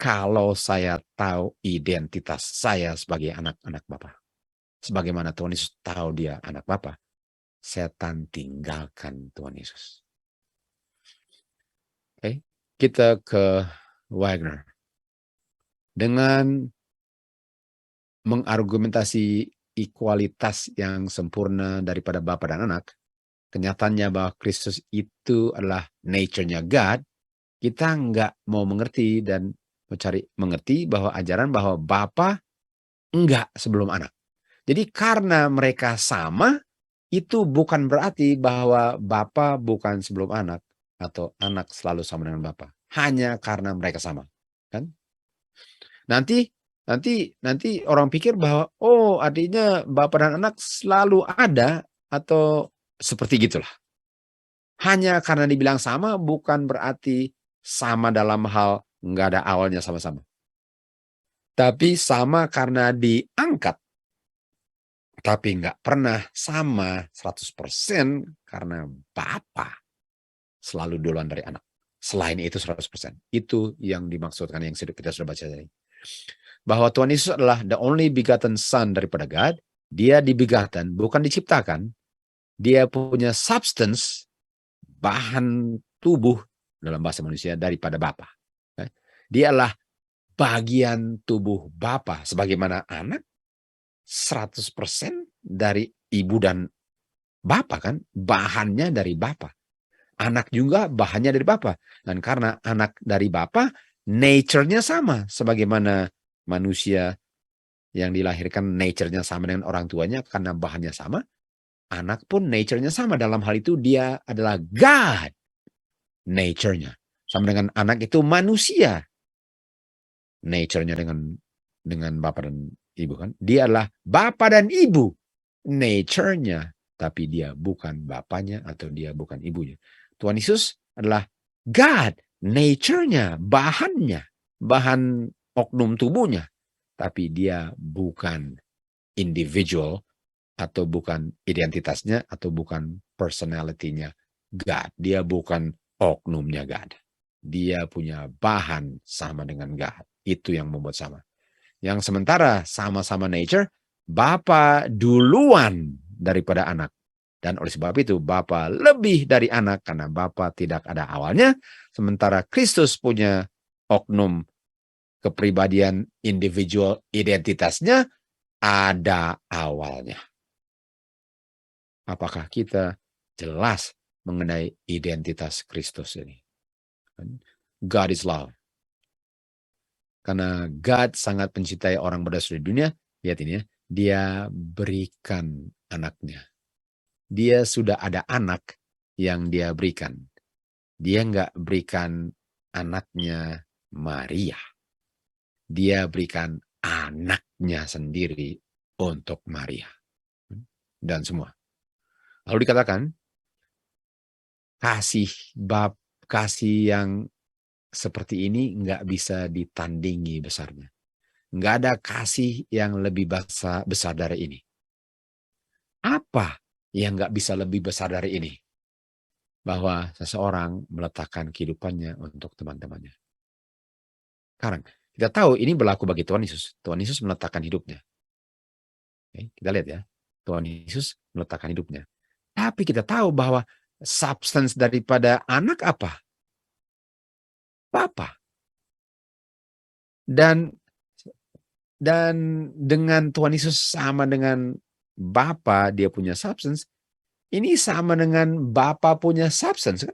Speaker 2: kalau saya tahu identitas saya sebagai anak-anak Bapa. Sebagaimana Tuhan Yesus tahu dia anak Bapa, setan tinggalkan Tuhan Yesus. Oke, kita ke Wagner. Dengan mengargumentasi ekualitas yang sempurna daripada Bapa dan Anak, kenyataannya bahwa Kristus itu adalah nature-nya God, kita nggak mau mengerti dan mencari mengerti bahwa ajaran bahwa Bapa enggak sebelum Anak. Jadi karena mereka sama, itu bukan berarti bahwa Bapa bukan sebelum Anak atau Anak selalu sama dengan Bapa. Hanya karena mereka sama, kan? Nanti orang pikir bahwa artinya Bapa dan Anak selalu ada atau seperti gitulah. Hanya karena dibilang sama bukan berarti sama dalam hal nggak ada awalnya sama-sama. Tapi sama karena diangkat. Tapi nggak pernah sama 100% karena Bapa selalu duluan dari Anak. Selain itu 100%. Itu yang dimaksudkan yang kita sudah baca tadi. Bahwa Tuhan Yesus adalah the only begotten Son daripada God. Dia dibegotten, bukan diciptakan. Dia punya substance, bahan tubuh dalam bahasa manusia daripada Bapa. Dia adalah bagian tubuh Bapa. Sebagaimana Anak 100% dari ibu dan Bapa kan. Bahannya dari Bapa. Anak juga bahannya dari Bapa. Dan karena anak dari Bapa, nature-nya sama. Sebagaimana manusia yang dilahirkan nature-nya sama dengan orang tuanya karena bahannya sama, anak pun nature-nya sama. Dalam hal itu dia adalah God nature-nya. Sama dengan anak itu manusia nature-nya dengan Bapa dan Ibu kan. Dia adalah Bapa dan Ibu nature-nya, tapi dia bukan bapaknya atau dia bukan ibunya. Tuhan Yesus adalah God nature-nya, bahannya, bahan oknum tubuhnya, tapi dia bukan individual atau bukan identitasnya atau bukan personality-nya God. Dia bukan oknumnya God. Dia punya bahan sama dengan God. Itu yang membuat sama. Yang sementara sama-sama nature, Bapa duluan daripada Anak. Dan oleh sebab itu Bapa lebih dari Anak karena Bapa tidak ada awalnya. Sementara Kristus punya oknum kepribadian individual identitasnya ada awalnya. Apakah kita jelas mengenai identitas Kristus ini. God is love. Karena God sangat mencintai orang berdosa di dunia, lihat ini ya, dia berikan anaknya. Dia sudah ada anak yang dia berikan. Dia nggak berikan anaknya Maria. Dia berikan anaknya sendiri untuk Maria. Dan semua. Lalu dikatakan, kasih yang seperti ini nggak bisa ditandingi besarnya. Nggak ada kasih yang lebih besar dari ini. Apa yang nggak bisa lebih besar dari ini? Bahwa seseorang meletakkan kehidupannya untuk teman-temannya. Sekarang, kita tahu ini berlaku bagi Tuhan Yesus. Tuhan Yesus meletakkan hidupnya. Oke, kita lihat ya. Tuhan Yesus meletakkan hidupnya. Tapi kita tahu bahwa substance daripada anak apa? Bapa. Dan dengan Tuhan Yesus sama dengan Bapa, dia punya substance. Ini sama dengan Bapa punya substance.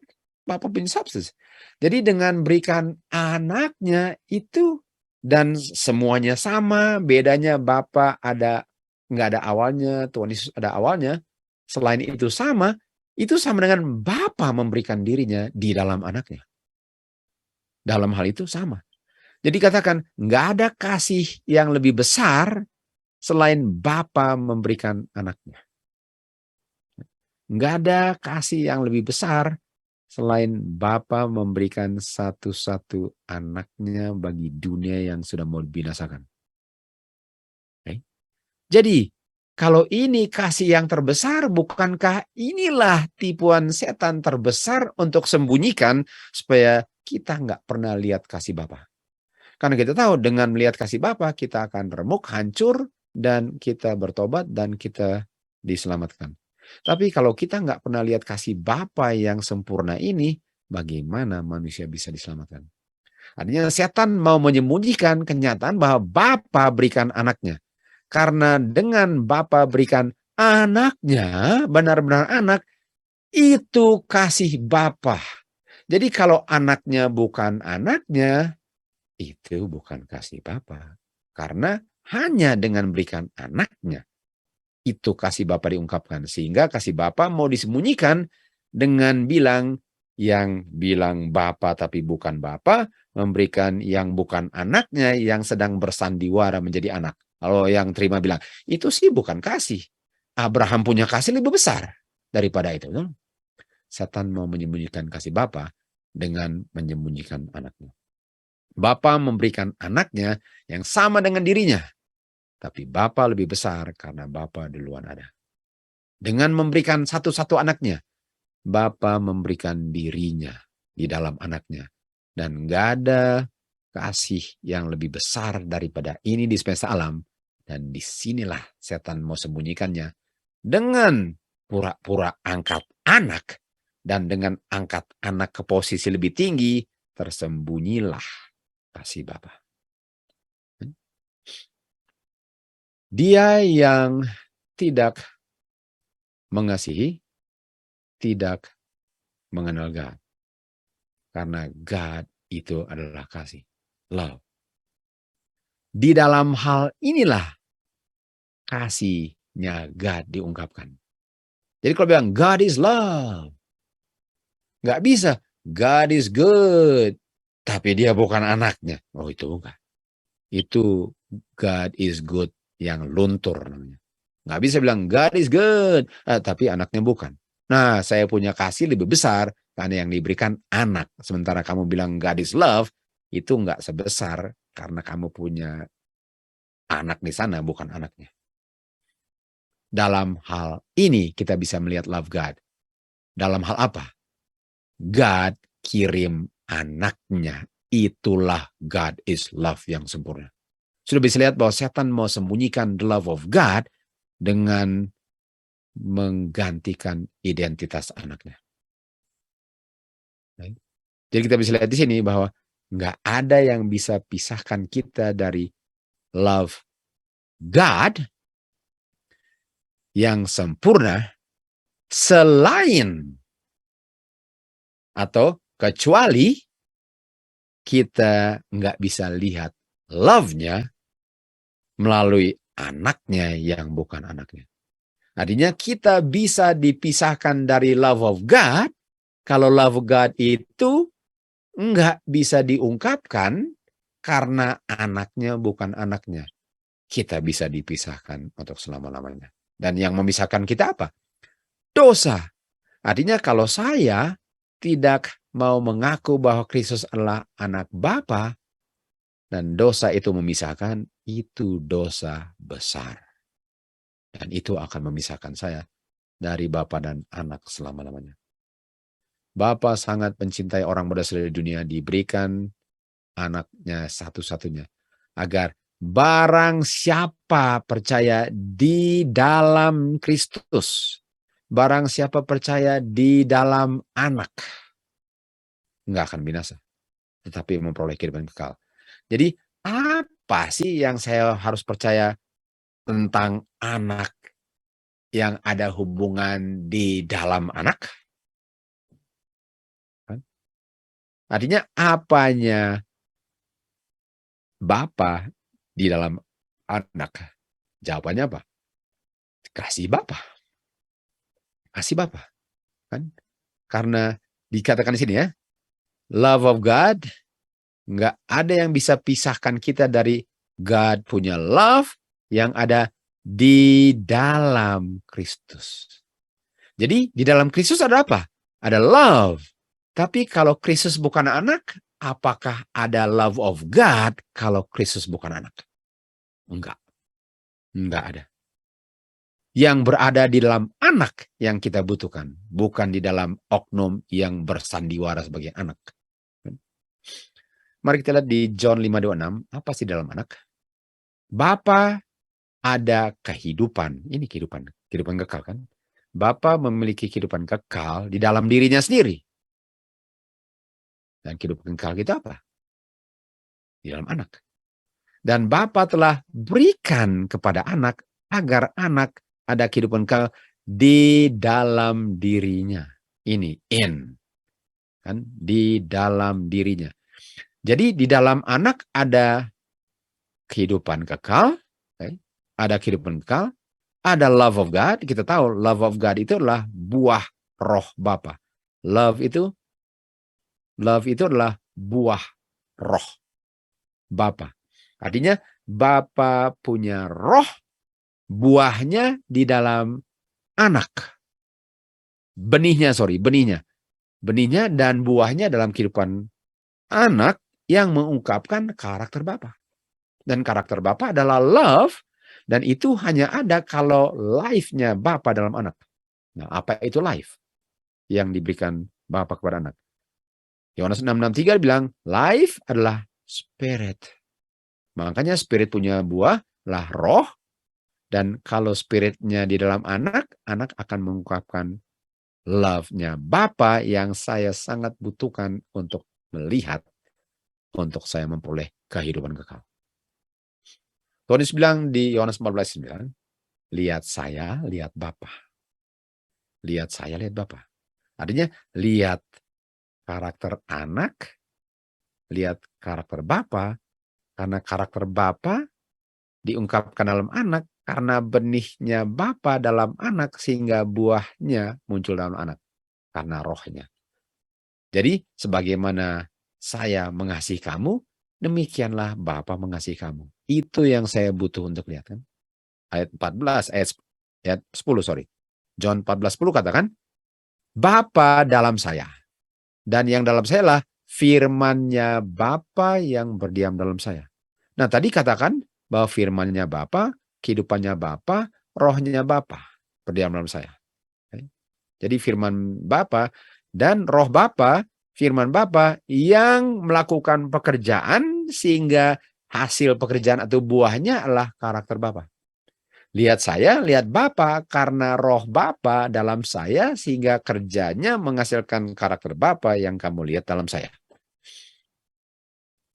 Speaker 2: Bapa punya substance. Jadi dengan berikan anaknya itu, dan semuanya sama, bedanya Bapa nggak ada awalnya, Tuhan Yesus ada awalnya. Selain itu sama dengan Bapa memberikan dirinya di dalam anaknya. Dalam hal itu sama. Jadi katakan, nggak ada kasih yang lebih besar selain Bapa memberikan anaknya. Nggak ada kasih yang lebih besar selain Bapa memberikan satu-satu anaknya bagi dunia yang sudah mau dibinasakan. Okay? Jadi, kalau ini kasih yang terbesar, bukankah inilah tipuan setan terbesar untuk sembunyikan supaya kita nggak pernah lihat kasih Bapa? Karena kita tahu dengan melihat kasih Bapa, kita akan remuk, hancur, dan kita bertobat, dan kita diselamatkan. Tapi kalau kita nggak pernah lihat kasih Bapa yang sempurna ini, bagaimana manusia bisa diselamatkan? Artinya setan mau menyembunyikan kenyataan bahwa Bapa berikan anaknya. Karena dengan Bapa berikan anaknya, benar-benar anak, itu kasih Bapa. Jadi kalau anaknya bukan anaknya, itu bukan kasih Bapa. Karena hanya dengan berikan anaknya, itu kasih Bapa diungkapkan. Sehingga kasih Bapa mau disembunyikan dengan yang bilang Bapa tapi bukan Bapa, memberikan yang bukan anaknya yang sedang bersandiwara menjadi anak. Kalau yang terima bilang, itu sih bukan kasih. Abraham punya kasih lebih besar daripada itu. Setan mau menyembunyikan kasih Bapa dengan menyembunyikan anaknya. Bapa memberikan anaknya yang sama dengan dirinya. Tapi Bapa lebih besar karena Bapa duluan ada. Dengan memberikan satu-satu anaknya, Bapa memberikan dirinya di dalam anaknya. Dan nggak ada kasih yang lebih besar daripada ini di semesta alam. Dan disinilah setan mau sembunyikannya. Dengan pura-pura angkat anak. Dan dengan angkat anak ke posisi lebih tinggi, tersembunyilah kasih Bapa. Dia yang tidak mengasihi, tidak mengenal God. Karena God itu adalah kasih. Love. Di dalam hal inilah kasihnya God diungkapkan. Jadi kalau bilang God is love, nggak bisa. God is good, tapi dia bukan anaknya. Oh itu bukan. Itu God is good yang luntur namanya. Nggak bisa bilang God is good, tapi anaknya bukan. Nah, saya punya kasih lebih besar karena yang diberikan anak. Sementara kamu bilang God is love, itu nggak sebesar karena kamu punya anak di sana, bukan anaknya. Dalam hal ini kita bisa melihat love God. Dalam hal apa? God kirim anaknya. Itulah God is love yang sempurna. Sudah bisa lihat bahwa setan mau sembunyikan the love of God dengan menggantikan identitas anaknya. Jadi kita bisa lihat di sini bahwa nggak ada yang bisa pisahkan kita dari love God yang sempurna selain Atau kecuali kita nggak bisa lihat love-nya melalui anaknya yang bukan anaknya. Artinya kita bisa dipisahkan dari love of God kalau love of God itu nggak bisa diungkapkan karena anaknya bukan anaknya. Kita bisa dipisahkan untuk selama-lamanya. Dan yang memisahkan kita apa? Dosa. Artinya kalau saya tidak mau mengaku bahwa Kristus adalah anak Bapa dan dosa itu memisahkan, itu dosa besar. Dan itu akan memisahkan saya dari Bapa dan anak selama-lamanya. Bapa sangat mencintai orang berdosa di dunia, diberikan anaknya satu-satunya. Agar barang siapa percaya di dalam Kristus, barang siapa percaya di dalam anak, nggak akan binasa, tetapi memperoleh kehidupan kekal. Jadi apa sih yang saya harus percaya tentang anak yang ada hubungan di dalam anak? Artinya apanya Bapa di dalam anak? Jawabannya apa? Kasih Bapa. Kasih Bapa. Kan? Karena dikatakan di sini ya, love of God, nggak ada yang bisa pisahkan kita dari God punya love yang ada di dalam Kristus. Jadi di dalam Kristus ada apa? Ada love. Tapi kalau Kristus bukan anak, apakah ada love of God kalau Kristus bukan anak? Enggak. Enggak ada. Yang berada di dalam anak yang kita butuhkan, bukan di dalam oknum yang bersandiwara sebagai anak. Mari kita lihat di John 5:26, apa sih dalam anak? Bapa ada kehidupan, ini kehidupan kekal kan? Bapa memiliki kehidupan kekal di dalam dirinya sendiri. Dan kehidupan kekal kita apa? Di dalam anak. Dan Bapa telah berikan kepada anak agar anak ada kehidupan kekal di dalam dirinya. Ini in. Kan? Di dalam dirinya. Jadi di dalam anak ada kehidupan kekal, ada kehidupan kekal, ada love of God. Kita tahu love of God itu adalah buah roh Bapa. Love itu adalah buah roh Bapa. Artinya Bapa punya roh, buahnya di dalam anak. Benihnya dan buahnya dalam kehidupan anak yang mengungkapkan karakter Bapa. Dan karakter Bapa adalah love, dan itu hanya ada kalau life-nya Bapa dalam anak. Nah, apa itu life yang diberikan Bapa kepada anak? Yohanes 6:63 bilang, life adalah spirit. Makanya spirit punya buah lah roh, dan kalau spiritnya di dalam anak, anak akan mengungkapkan love-nya Bapa yang saya sangat butuhkan untuk melihat, untuk saya memperoleh kehidupan kekal. Tuhan Yesus bilang di Yohanes 14:9, lihat saya, lihat Bapa. Lihat saya, lihat Bapa. Artinya lihat karakter anak, lihat karakter Bapa, karena karakter Bapa diungkapkan dalam anak, karena benihnya Bapa dalam anak, sehingga buahnya muncul dalam anak, karena rohnya. Jadi sebagaimana saya mengasihi kamu, demikianlah Bapa mengasihi kamu. Itu yang saya butuh untuk lihat kan. Ayat 10. John 14:10 katakan, Bapa dalam saya, dan yang dalam saya lah firman-Nya Bapa yang berdiam dalam saya. Nah, tadi katakan bahwa firman-Nya Bapa, kehidupannya Bapa, rohnya Bapa berdiam dalam saya. Jadi firman Bapa dan roh Bapa, firman Bapa yang melakukan pekerjaan sehingga hasil pekerjaan atau buahnya adalah karakter Bapa. Lihat saya, lihat Bapa, karena roh Bapa dalam saya sehingga kerjanya menghasilkan karakter Bapa yang kamu lihat dalam saya.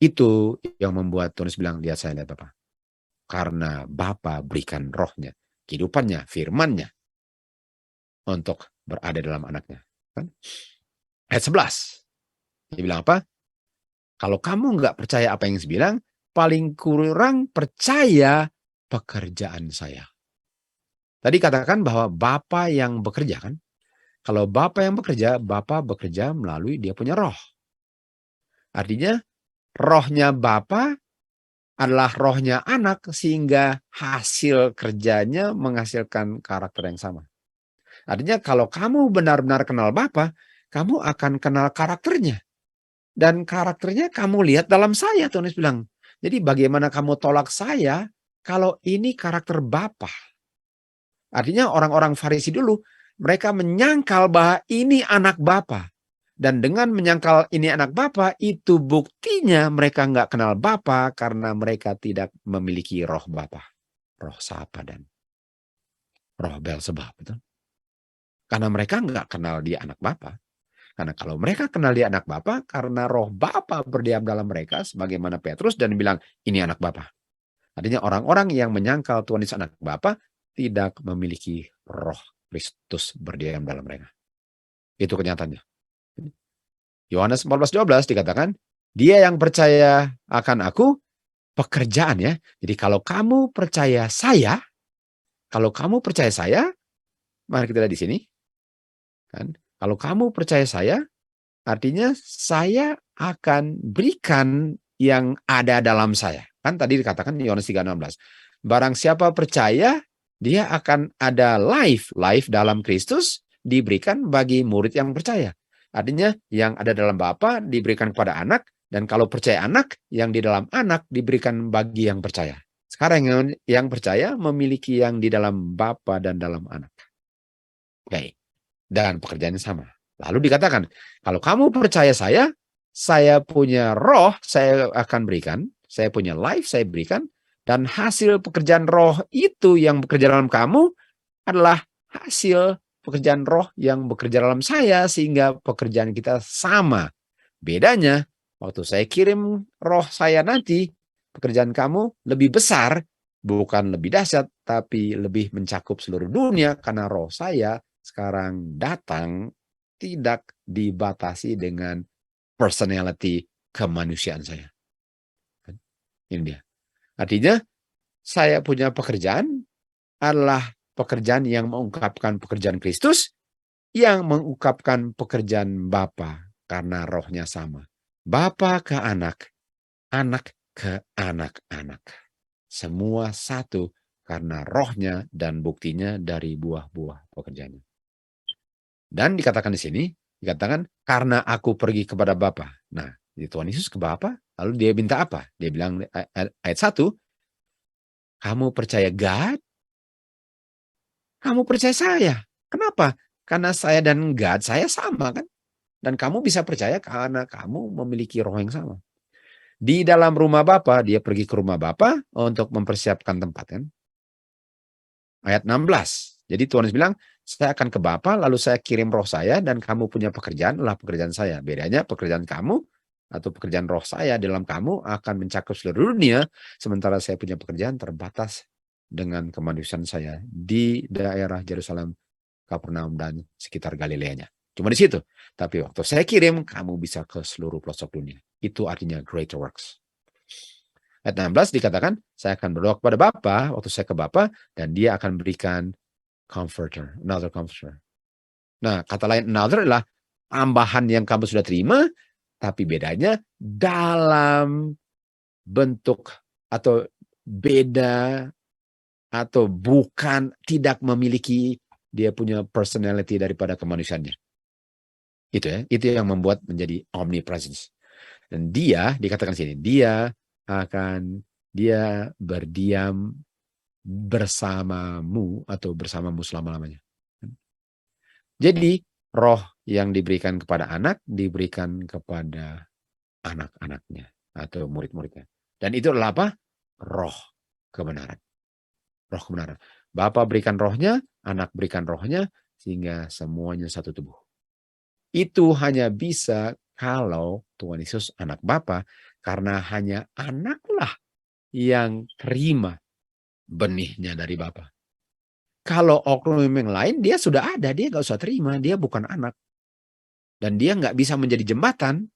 Speaker 2: Itu yang membuat Tuhan bilang, lihat saya, lihat Bapa. Karena Bapa berikan rohnya, kehidupannya, firman-Nya untuk berada dalam anaknya. Kan? Ayat 11. Dia bilang apa? Kalau kamu nggak percaya apa yang saya bilang, paling kurang percaya pekerjaan saya. Tadi katakan bahwa Bapa yang bekerja kan? Kalau Bapa yang bekerja, Bapa bekerja melalui dia punya roh. Artinya rohnya Bapa adalah rohnya anak sehingga hasil kerjanya menghasilkan karakter yang sama. Artinya kalau kamu benar-benar kenal Bapa, kamu akan kenal karakternya. Dan karakternya kamu lihat dalam saya, Tuhan Yesus bilang. Jadi bagaimana kamu tolak saya kalau ini karakter Bapa? Artinya orang-orang Farisi dulu, mereka menyangkal bahwa ini anak Bapa. Dan dengan menyangkal ini anak Bapa, itu buktinya mereka nggak kenal Bapa karena mereka tidak memiliki roh Bapa. Roh Sapa dan roh Beelzebub. Betul? Karena mereka nggak kenal dia anak Bapa. Karena kalau mereka kenal dia anak Bapa, karena roh Bapa berdiam dalam mereka, sebagaimana Petrus dan bilang, ini anak Bapa. Artinya orang-orang yang menyangkal Tuhan Yesus anak Bapa tidak memiliki roh Kristus berdiam dalam mereka. Itu kenyataannya. Yohanes 14:12 dikatakan, dia yang percaya akan aku, pekerjaan ya. Jadi kalau kamu percaya saya, mari kita lihat di sini. Kan? Kalau kamu percaya saya, artinya saya akan berikan yang ada dalam saya. Kan tadi dikatakan di Yohanes 3:16. Barang siapa percaya, dia akan ada life dalam Kristus diberikan bagi murid yang percaya. Artinya yang ada dalam Bapa diberikan kepada anak, dan kalau percaya anak, yang di dalam anak diberikan bagi yang percaya. Sekarang yang percaya memiliki yang di dalam Bapa dan dalam anak. Baik. Dan pekerjaannya sama. Lalu dikatakan, kalau kamu percaya saya punya roh, saya akan berikan, saya punya life, saya berikan, dan hasil pekerjaan roh itu yang bekerja dalam kamu adalah hasil pekerjaan roh yang bekerja dalam saya, sehingga pekerjaan kita sama. Bedanya, waktu saya kirim roh saya nanti, pekerjaan kamu lebih besar, bukan lebih dahsyat, tapi lebih mencakup seluruh dunia, karena roh saya sekarang datang tidak dibatasi dengan personality kemanusiaan saya. Ini dia. Artinya, saya punya pekerjaan adalah pekerjaan yang mengungkapkan pekerjaan Kristus, yang mengungkapkan pekerjaan Bapa karena rohnya sama. Bapa ke anak, anak ke anak-anak. Semua satu karena rohnya dan buktinya dari buah-buah pekerjaannya. Dan dikatakan di sini, dikatakan karena aku pergi kepada Bapa. Nah, Tuhan Yesus ke Bapa, lalu dia minta apa? Dia bilang ayat 1, kamu percaya God, kamu percaya saya. Kenapa? Karena saya dan God, saya sama kan? Dan kamu bisa percaya karena kamu memiliki roh yang sama. Di dalam rumah Bapa, dia pergi ke rumah Bapa untuk mempersiapkan tempat kan? Ayat 16. Jadi Tuhan Yesus bilang, saya akan ke Bapa, lalu saya kirim roh saya, dan kamu punya pekerjaan, adalah pekerjaan saya. Bedanya pekerjaan kamu atau pekerjaan roh saya dalam kamu akan mencakup seluruh dunia, sementara saya punya pekerjaan terbatas dengan kemanusiaan saya di daerah Yerusalem, Kapernaum, dan sekitar Galileanya. Cuma di situ. Tapi waktu saya kirim, kamu bisa ke seluruh pelosok dunia. Itu artinya greater works. Ayat 16 dikatakan, saya akan berdoa kepada Bapa waktu saya ke Bapa, dan dia akan berikan comforter, another comforter. Nah, kata lain another adalah tambahan yang kamu sudah terima, tapi bedanya dalam bentuk atau beda atau bukan, tidak memiliki dia punya personality daripada kemanusiaannya. Itu ya, itu yang membuat menjadi omnipresence. Dan dia dikatakan sini, dia berdiam bersamamu atau bersamamu selama-lamanya. Jadi roh yang diberikan kepada anak diberikan kepada anak-anaknya atau murid-muridnya. Dan itu adalah apa? Roh kebenaran. Roh kebenaran. Bapa berikan rohnya, anak berikan rohnya, sehingga semuanya satu tubuh. Itu hanya bisa kalau Tuhan Yesus anak Bapa, karena hanya anaklah yang terima benihnya dari Bapa. Kalau oknum yang lain, dia sudah ada, dia nggak usah terima, dia bukan anak. Dan dia nggak bisa menjadi jembatan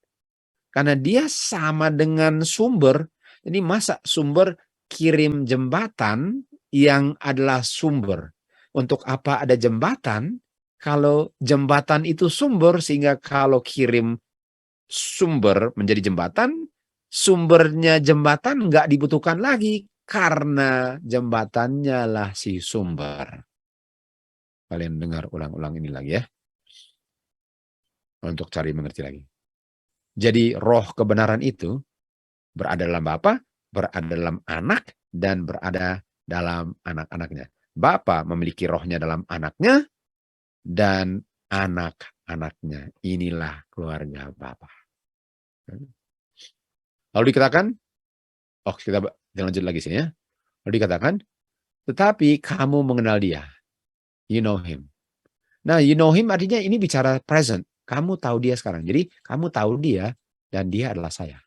Speaker 2: karena dia sama dengan sumber. Jadi masa sumber kirim jembatan yang adalah sumber? Untuk apa ada jembatan kalau jembatan itu sumber, sehingga kalau kirim sumber menjadi jembatan, sumbernya jembatan nggak dibutuhkan lagi karena jembatannya lah si sumber. Kalian dengar ulang-ulang ini lagi ya, untuk cari mengerti lagi. Jadi roh kebenaran itu berada dalam Bapa, berada dalam Anak, dan berada dalam anak-anaknya. Bapa memiliki rohnya dalam anaknya, dan anak-anaknya. Inilah keluarga Bapa. Lalu dikatakan, kita lanjut lagi sini ya. Lalu dikatakan, tetapi kamu mengenal dia. You know him. Nah, you know him artinya ini bicara present. Kamu tahu dia sekarang. Jadi kamu tahu dia dan dia adalah saya.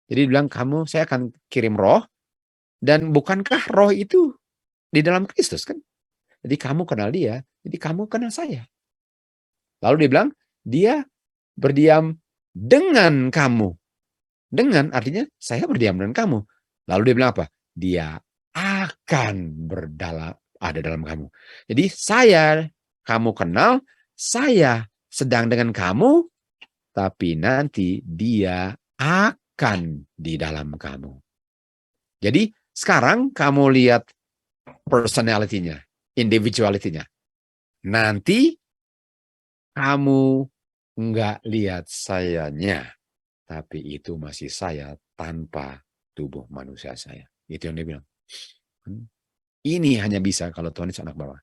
Speaker 2: Jadi bilang saya akan kirim roh, dan bukankah roh itu di dalam Kristus kan? Jadi kamu kenal dia, jadi kamu kenal saya. Lalu dia bilang, dia berdiam dengan kamu. Dengan artinya saya berdiam dengan kamu. Lalu dia bilang apa? Dia akan ada dalam kamu. Jadi kamu kenal, saya sedang dengan kamu, tapi nanti dia akan di dalam kamu. Jadi sekarang kamu lihat personality-nya, individuality-nya. Nanti kamu nggak lihat sayanya, tapi itu masih saya tanpa tubuh manusia saya. Itu yang dia bilang. Ini hanya bisa kalau Tuhan Yesus anak Bapa.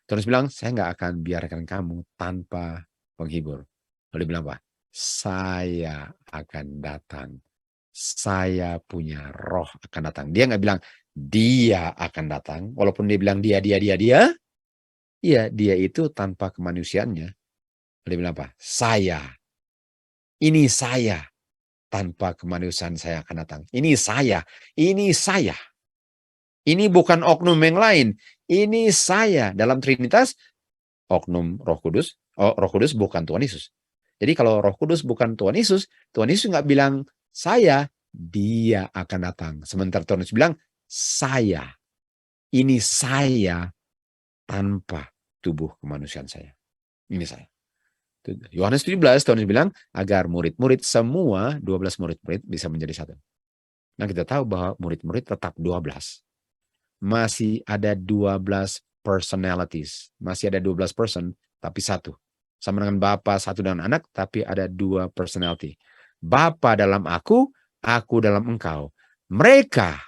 Speaker 2: Tuhan Yesus bilang, saya nggak akan biarkan kamu tanpa penghibur. Lalu dia bilang apa? Saya akan datang. Saya punya roh akan datang. Dia nggak bilang dia akan datang. Walaupun dia bilang dia. Iya, dia itu tanpa kemanusiaannya. Dia bilang apa? Saya. Ini saya. Tanpa kemanusiaan saya akan datang. Ini saya. Ini saya. Ini bukan oknum yang lain. Ini saya. Dalam Trinitas, oknum Roh Kudus. Roh Kudus bukan Tuhan Yesus. Jadi kalau Roh Kudus bukan Tuhan Yesus nggak bilang saya, dia akan datang. Sementara Tuhan Yesus bilang, saya. Ini saya tanpa tubuh kemanusiaan saya. Ini saya. Yohanes 17, Tuhan Yesus bilang, agar murid-murid semua, 12 murid-murid bisa menjadi satu. Nah kita tahu bahwa murid-murid tetap 12. Masih ada 12 personalities. Masih ada 12 person, tapi satu. Sama dengan Bapa, satu dengan Anak, tapi ada 2 personality. Bapa dalam aku dalam engkau. Mereka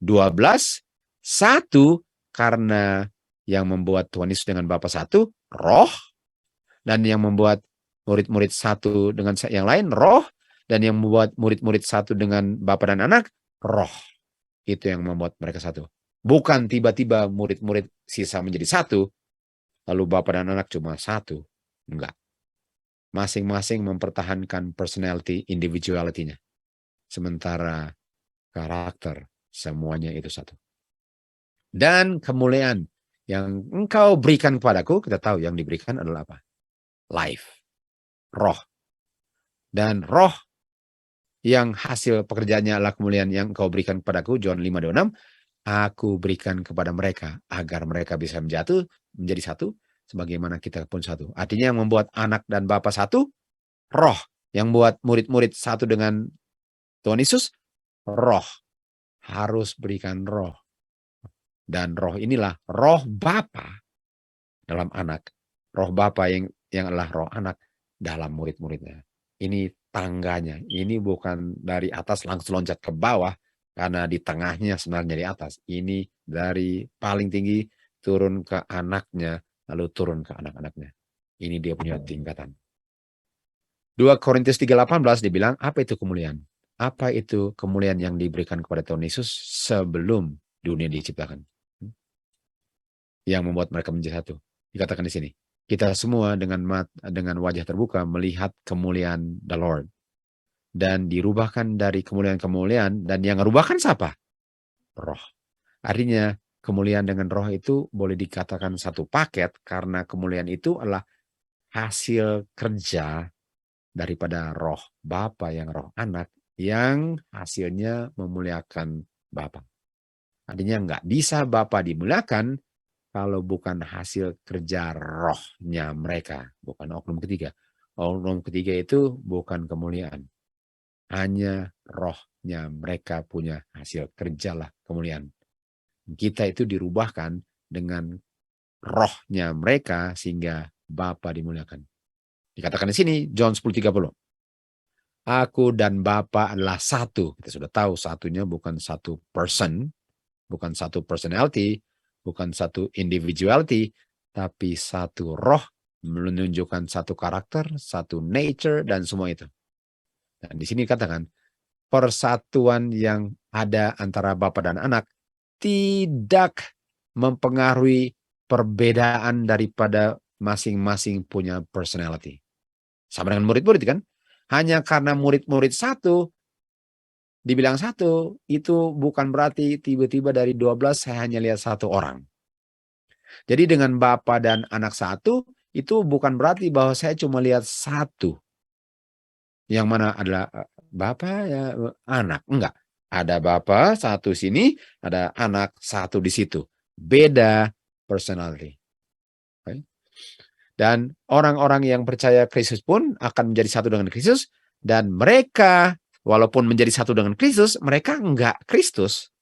Speaker 2: 12, satu, karena yang membuat Tuhan Yesus dengan Bapa satu, roh. Dan yang membuat murid-murid satu dengan yang lain, roh. Dan yang membuat murid-murid satu dengan Bapa dan Anak, roh. Itu yang membuat mereka satu. Bukan tiba-tiba murid-murid sisa menjadi satu, lalu Bapa dan Anak cuma satu. Enggak. Masing-masing mempertahankan personality, individuality-nya. Sementara karakter, semuanya itu satu. Dan kemuliaan yang engkau berikan kepadaku, kita tahu yang diberikan adalah apa? Life. Roh. Dan roh yang hasil pekerjaannya adalah kemuliaan yang engkau berikan kepadaku, John 5:26, aku berikan kepada mereka agar mereka bisa menjadi satu, sebagaimana kita pun satu. Artinya yang membuat Anak dan Bapa satu, roh. Yang buat murid-murid satu dengan Tuhan Yesus, roh. Harus berikan roh. Dan roh inilah roh Bapa dalam Anak. Roh Bapa yang adalah roh Anak dalam murid-muridnya. Ini tangganya. Ini bukan dari atas langsung loncat ke bawah, karena di tengahnya sebenarnya di atas. Ini dari paling tinggi turun ke Anaknya, lalu turun ke anak-anaknya. Ini dia punya tingkatan. 2 Korintus 3:18 dibilang, apa itu kemuliaan? Apa itu kemuliaan yang diberikan kepada Tuhan Yesus sebelum dunia diciptakan? Yang membuat mereka menjadi satu. Dikatakan di sini, kita semua dengan wajah terbuka melihat kemuliaan the Lord. Dan dirubahkan dari kemuliaan-kemuliaan, dan yang merubahkan siapa? Roh. Artinya kemuliaan dengan roh itu boleh dikatakan satu paket, karena kemuliaan itu adalah hasil kerja daripada roh Bapa yang roh anak yang hasilnya memuliakan Bapa. Artinya nggak bisa Bapa dimuliakan kalau bukan hasil kerja rohnya mereka, bukan oknum ketiga. Oknum ketiga itu bukan kemuliaan. Hanya rohnya mereka punya hasil kerjalah kemuliaan. Kita itu dirubahkan dengan rohnya mereka sehingga Bapa dimuliakan. Dikatakan di sini John 10:30. Aku dan Bapa adalah satu. Kita sudah tahu satunya bukan satu person, bukan satu personality, bukan satu individuality, tapi satu roh menunjukkan satu karakter, satu nature, dan semua itu. Dan di sini katakan persatuan yang ada antara Bapa dan Anak tidak mempengaruhi perbedaan daripada masing-masing punya personality. Sama dengan murid-murid kan? Hanya karena murid-murid satu, dibilang satu, itu bukan berarti tiba-tiba dari 12 saya hanya lihat satu orang. Jadi dengan Bapa dan Anak satu, itu bukan berarti bahwa saya cuma lihat satu. Yang mana adalah Bapa ya Anak. Enggak. Ada Bapa satu sini, ada Anak satu di situ. Beda personality. Okay? Dan orang-orang yang percaya Kristus pun akan menjadi satu dengan Kristus. Dan mereka, walaupun menjadi satu dengan Kristus, mereka enggak Kristus.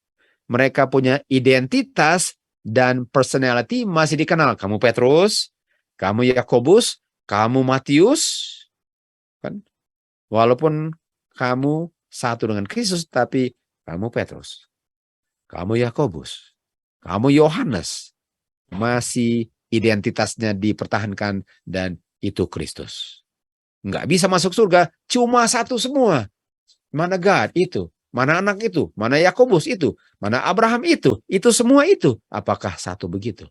Speaker 2: Mereka punya identitas dan personality masih dikenal. Kamu Petrus, kamu Yakobus, kamu Matius. Kan? Walaupun kamu satu dengan Kristus, tapi kamu Petrus, kamu Yakobus, kamu Yohanes. Masih identitasnya dipertahankan dan itu Kristus. Nggak bisa masuk surga, cuma satu semua. Mana God itu, mana Anak itu, mana Yakobus itu, mana Abraham itu semua itu. Apakah satu begitu?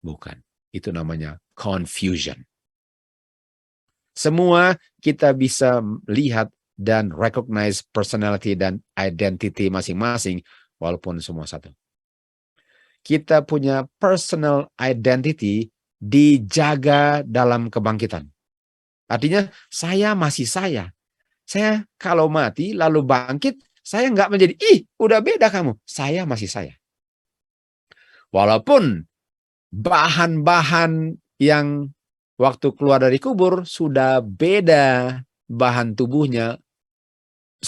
Speaker 2: Bukan. Itu namanya confusion. Semua kita bisa lihat dan recognize personality dan identity masing-masing walaupun semua satu. Kita punya personal identity dijaga dalam kebangkitan. Artinya saya masih saya. Saya kalau mati lalu bangkit, saya nggak menjadi, udah beda kamu. Saya masih saya. Walaupun bahan-bahan yang waktu keluar dari kubur sudah beda bahan tubuhnya.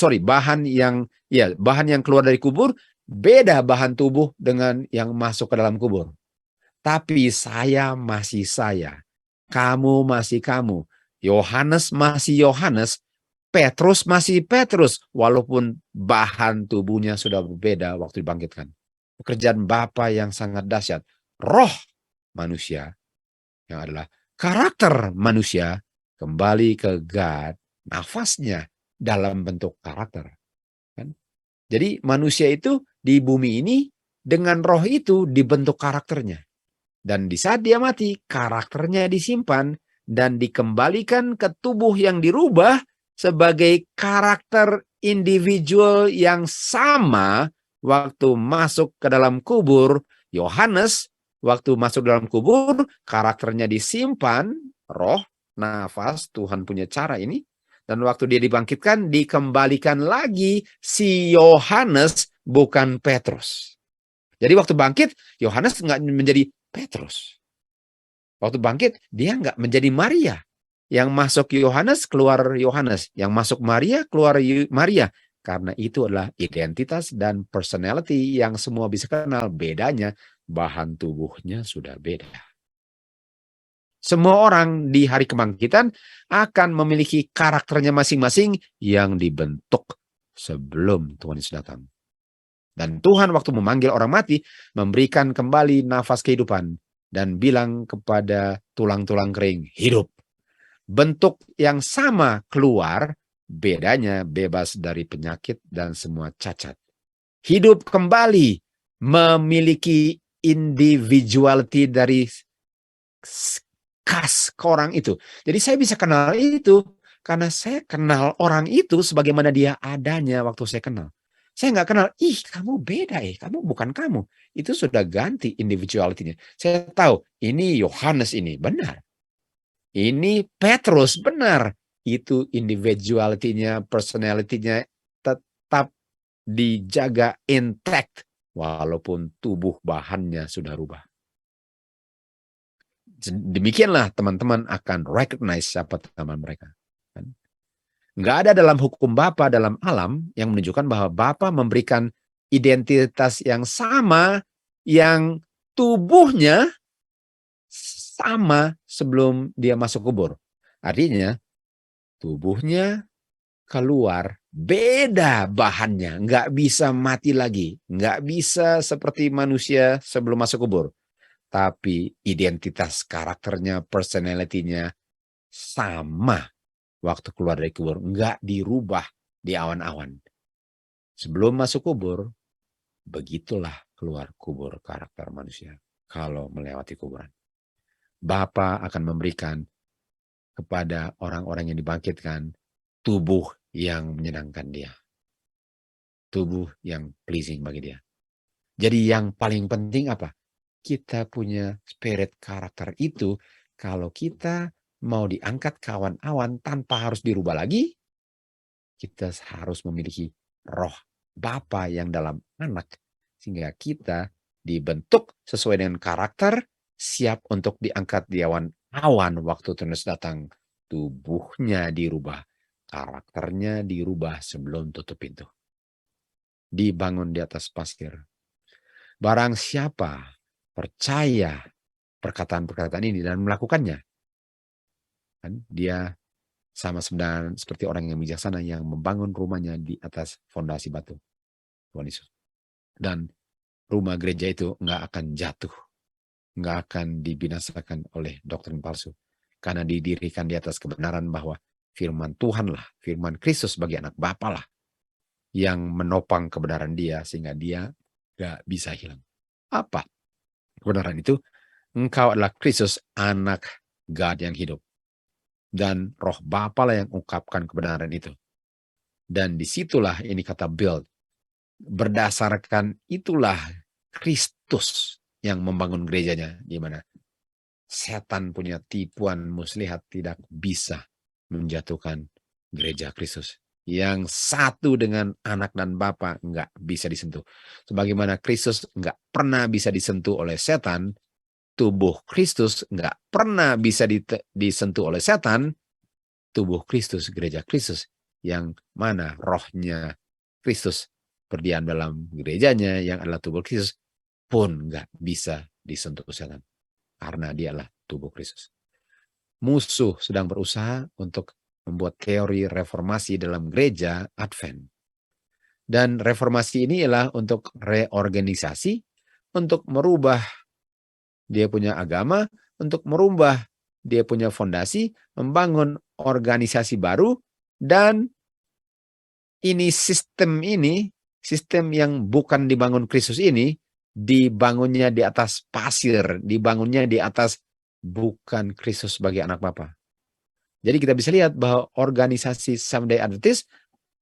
Speaker 2: Bahan yang keluar dari kubur beda bahan tubuh dengan yang masuk ke dalam kubur. Tapi saya masih saya. Kamu masih kamu. Yohanes masih Yohanes. Petrus masih Petrus. Walaupun bahan tubuhnya sudah berbeda waktu dibangkitkan. Pekerjaan Bapa yang sangat dahsyat. Roh manusia yang adalah karakter manusia kembali ke God. Nafasnya dalam bentuk karakter. Kan? Jadi manusia itu di bumi ini dengan roh itu dibentuk karakternya. Dan di saat dia mati, karakternya disimpan dan dikembalikan ke tubuh yang dirubah sebagai karakter individual yang sama waktu masuk ke dalam kubur. Yohanes waktu masuk dalam kubur, karakternya disimpan, roh, nafas, Tuhan punya cara ini. Dan waktu dia dibangkitkan, dikembalikan lagi si Yohanes, bukan Petrus. Jadi waktu bangkit, Yohanes nggak menjadi Petrus. Waktu bangkit, dia nggak menjadi Maria. Yang masuk Yohanes, keluar Yohanes. Yang masuk Maria, keluar Maria. Karena itu adalah identitas dan personality yang semua bisa kenal. Bedanya, bahan tubuhnya sudah beda. Semua orang di hari kebangkitan akan memiliki karakternya masing-masing yang dibentuk sebelum Tuhan Yesus datang. Dan Tuhan waktu memanggil orang mati, memberikan kembali nafas kehidupan dan bilang kepada tulang-tulang kering, hidup. Bentuk yang sama keluar, bedanya bebas dari penyakit dan semua cacat. Hidup kembali, memiliki individuality dari khas ke orang itu. Jadi saya bisa kenal itu karena saya kenal orang itu sebagaimana dia adanya waktu saya kenal. Saya nggak kenal, kamu beda kamu bukan kamu. Itu sudah ganti individuality-nya. Saya tahu, ini Yohanes ini, benar. Ini Petrus, benar. Itu individuality-nya, personality-nya tetap dijaga intact walaupun tubuh bahannya sudah rubah. Demikianlah teman-teman akan recognize siapa teman mereka. Nggak ada dalam hukum Bapa dalam alam yang menunjukkan bahwa Bapa memberikan identitas yang sama, yang tubuhnya sama sebelum dia masuk kubur. Artinya tubuhnya keluar beda bahannya, nggak bisa mati lagi, nggak bisa seperti manusia sebelum masuk kubur. Tapi identitas karakternya, personality-nya sama waktu keluar dari kubur, nggak dirubah di awan-awan. Sebelum masuk kubur, begitulah keluar kubur karakter manusia kalau melewati kuburan. Bapa akan memberikan kepada orang-orang yang dibangkitkan tubuh yang menyenangkan dia. Tubuh yang pleasing bagi dia. Jadi yang paling penting apa? Kita punya spirit karakter itu. Kalau kita mau diangkat ke awan-awan tanpa harus dirubah lagi, kita harus memiliki roh Bapa yang dalam anak. Sehingga kita dibentuk sesuai dengan karakter, siap untuk diangkat di awan-awan waktu Tuhan datang. Tubuhnya dirubah, karakternya dirubah sebelum tutup pintu. Dibangun di atas pasir. Barang siapa percaya perkataan-perkataan ini dan melakukannya, kan dia sama seperti orang yang bijaksana yang membangun rumahnya di atas fondasi batu. Tuhan Yesus. Dan rumah gereja itu nggak akan jatuh, nggak akan dibinasakan oleh doktrin palsu, karena didirikan di atas kebenaran bahwa firman Tuhan lah, firman Kristus sebagai anak Bapa lah, yang menopang kebenaran dia sehingga dia nggak bisa hilang. Apa kebenaran itu? Engkau adalah Kristus, anak God yang hidup. Dan roh Bapa lah yang ungkapkan kebenaran itu. Dan disitulah ini kata build. Berdasarkan itulah Kristus yang membangun gerejanya. Di mana setan punya tipuan muslihat tidak bisa menjatuhkan gereja Kristus. Yang satu dengan anak dan Bapa nggak bisa disentuh. Sebagaimana Kristus nggak pernah bisa disentuh oleh setan, tubuh Kristus nggak pernah bisa disentuh oleh setan, tubuh Kristus, gereja Kristus, yang mana rohnya Kristus berdiam dalam gerejanya yang adalah tubuh Kristus, pun nggak bisa disentuh setan. Karena dialah tubuh Kristus. Musuh sedang berusaha untuk membuat teori reformasi dalam gereja Advent. Dan reformasi ini ialah untuk reorganisasi, untuk merubah dia punya agama, untuk merubah dia punya fondasi, membangun organisasi baru, dan sistem yang bukan dibangun Kristus ini, dibangunnya di atas pasir, dibangunnya di atas bukan Kristus sebagai anak Bapa. Jadi kita bisa lihat bahwa organisasi Seventh-day Adventist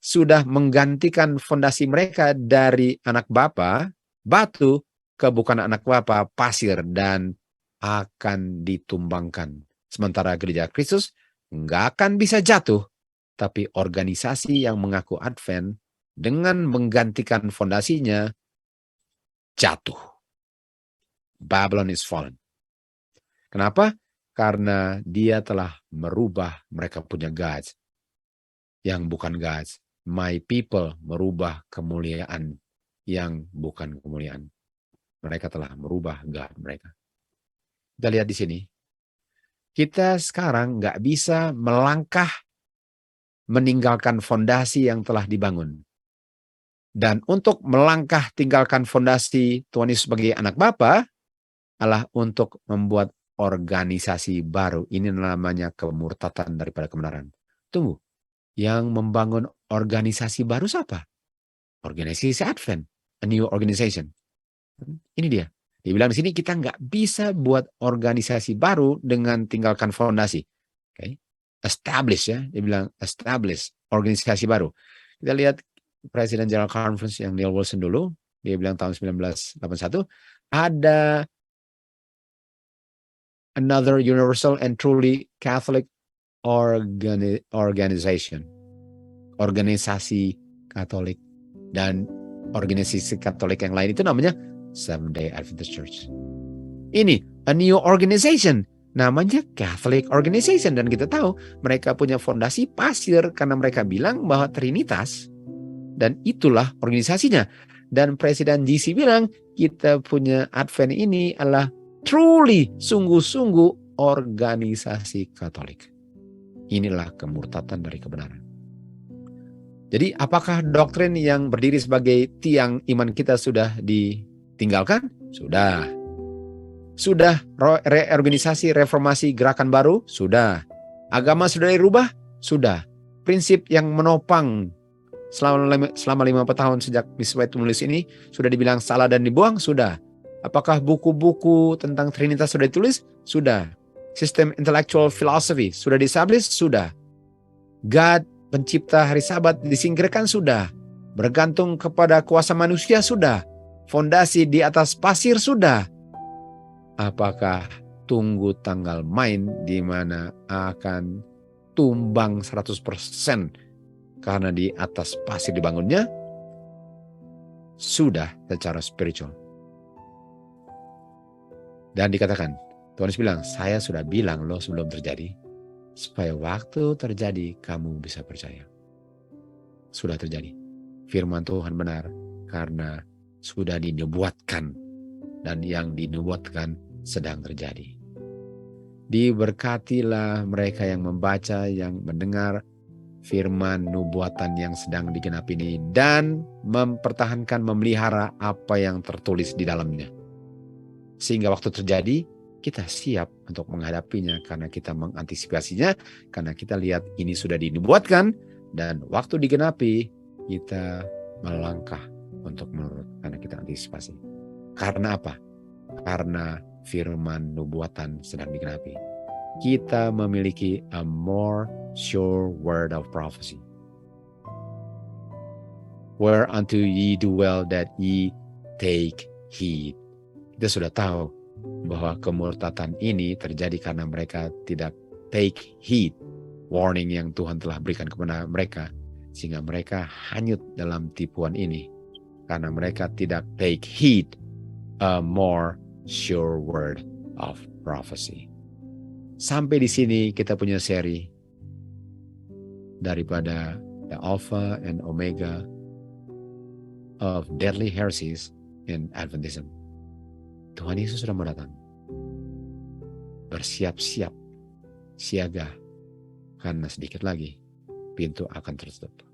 Speaker 2: sudah menggantikan fondasi mereka dari anak Bapa, batu, ke bukan anak Bapa, pasir, dan akan ditumbangkan. Sementara gereja Kristus nggak akan bisa jatuh, tapi organisasi yang mengaku Advent dengan menggantikan fondasinya jatuh. Babylon is fallen. Kenapa? Karena dia telah merubah mereka punya gods yang bukan gods. My people merubah kemuliaan yang bukan kemuliaan. Mereka telah merubah God mereka. Kita lihat di sini. Kita sekarang nggak bisa melangkah meninggalkan fondasi yang telah dibangun. Dan untuk melangkah tinggalkan fondasi Tuhan Yesus sebagai anak Bapa adalah untuk membuat organisasi baru. Ini namanya kemurtatan daripada kebenaran. Tunggu, yang membangun organisasi baru siapa? Organisasi Advent, a new organization. Ini dia. Dibilang di sini kita nggak bisa buat organisasi baru dengan tinggalkan fondasi. Okay. Establish ya, dia bilang establish organisasi baru. Kita lihat Presiden General Conference yang Neil Wilson dulu, dia bilang tahun 1981 ada another universal and truly Catholic organization. Organisasi Katolik dan organisasi Katolik yang lain itu namanya Seventh Day Adventist Church. Ini a new organization, namanya Catholic Organization, dan kita tahu mereka punya fondasi pasir karena mereka bilang bahwa Trinitas, dan itulah organisasinya. Dan Presiden GC bilang kita punya Advent ini adalah truly, sungguh-sungguh organisasi Katolik. Inilah kemurtatan dari kebenaran. Jadi apakah doktrin yang berdiri sebagai tiang iman kita sudah ditinggalkan? Sudah. Sudah reorganisasi, reformasi, gerakan baru? Sudah. Agama sudah dirubah? Sudah. Prinsip yang menopang selama 50 tahun sejak Miss White menulis ini sudah dibilang salah dan dibuang? Sudah. Apakah buku-buku tentang Trinitas sudah ditulis? Sudah. Sistem intellectual philosophy sudah di-establish? Sudah. God, pencipta hari Sabat, disingkirkan? Sudah. Bergantung kepada kuasa manusia? Sudah. Fondasi di atas pasir? Sudah. Apakah tunggu tanggal main di mana akan tumbang 100% karena di atas pasir dibangunnya? Sudah secara spiritual. Dan dikatakan, Tuhan Yesus bilang, saya sudah bilang loh sebelum terjadi, supaya waktu terjadi kamu bisa percaya. Sudah terjadi. Firman Tuhan benar karena sudah dinubuatkan, dan yang dinubuatkan sedang terjadi. Diberkatilah mereka yang membaca, yang mendengar firman nubuatan yang sedang digenapi ini, dan mempertahankan, memelihara apa yang tertulis di dalamnya. Sehingga waktu terjadi, kita siap untuk menghadapinya karena kita mengantisipasinya, karena kita lihat ini sudah dinubuatkan, dan waktu digenapi, kita melangkah untuk menurut, karena kita antisipasi. Karena apa? Karena firman nubuatan sedang digenapi. Kita memiliki a more sure word of prophecy. Whereunto ye do well that ye take heed. Kita sudah tahu bahwa kemurtatan ini terjadi karena mereka tidak take heed warning yang Tuhan telah berikan kepada mereka, sehingga mereka hanyut dalam tipuan ini karena mereka tidak take heed a more sure word of prophecy. Sampai di sini kita punya seri daripada the Alpha and Omega of Deadly Heresies in Adventism. Tuhan Yesus sudah mau datang. Bersiap-siap, siaga, karena sedikit lagi pintu akan tertutup.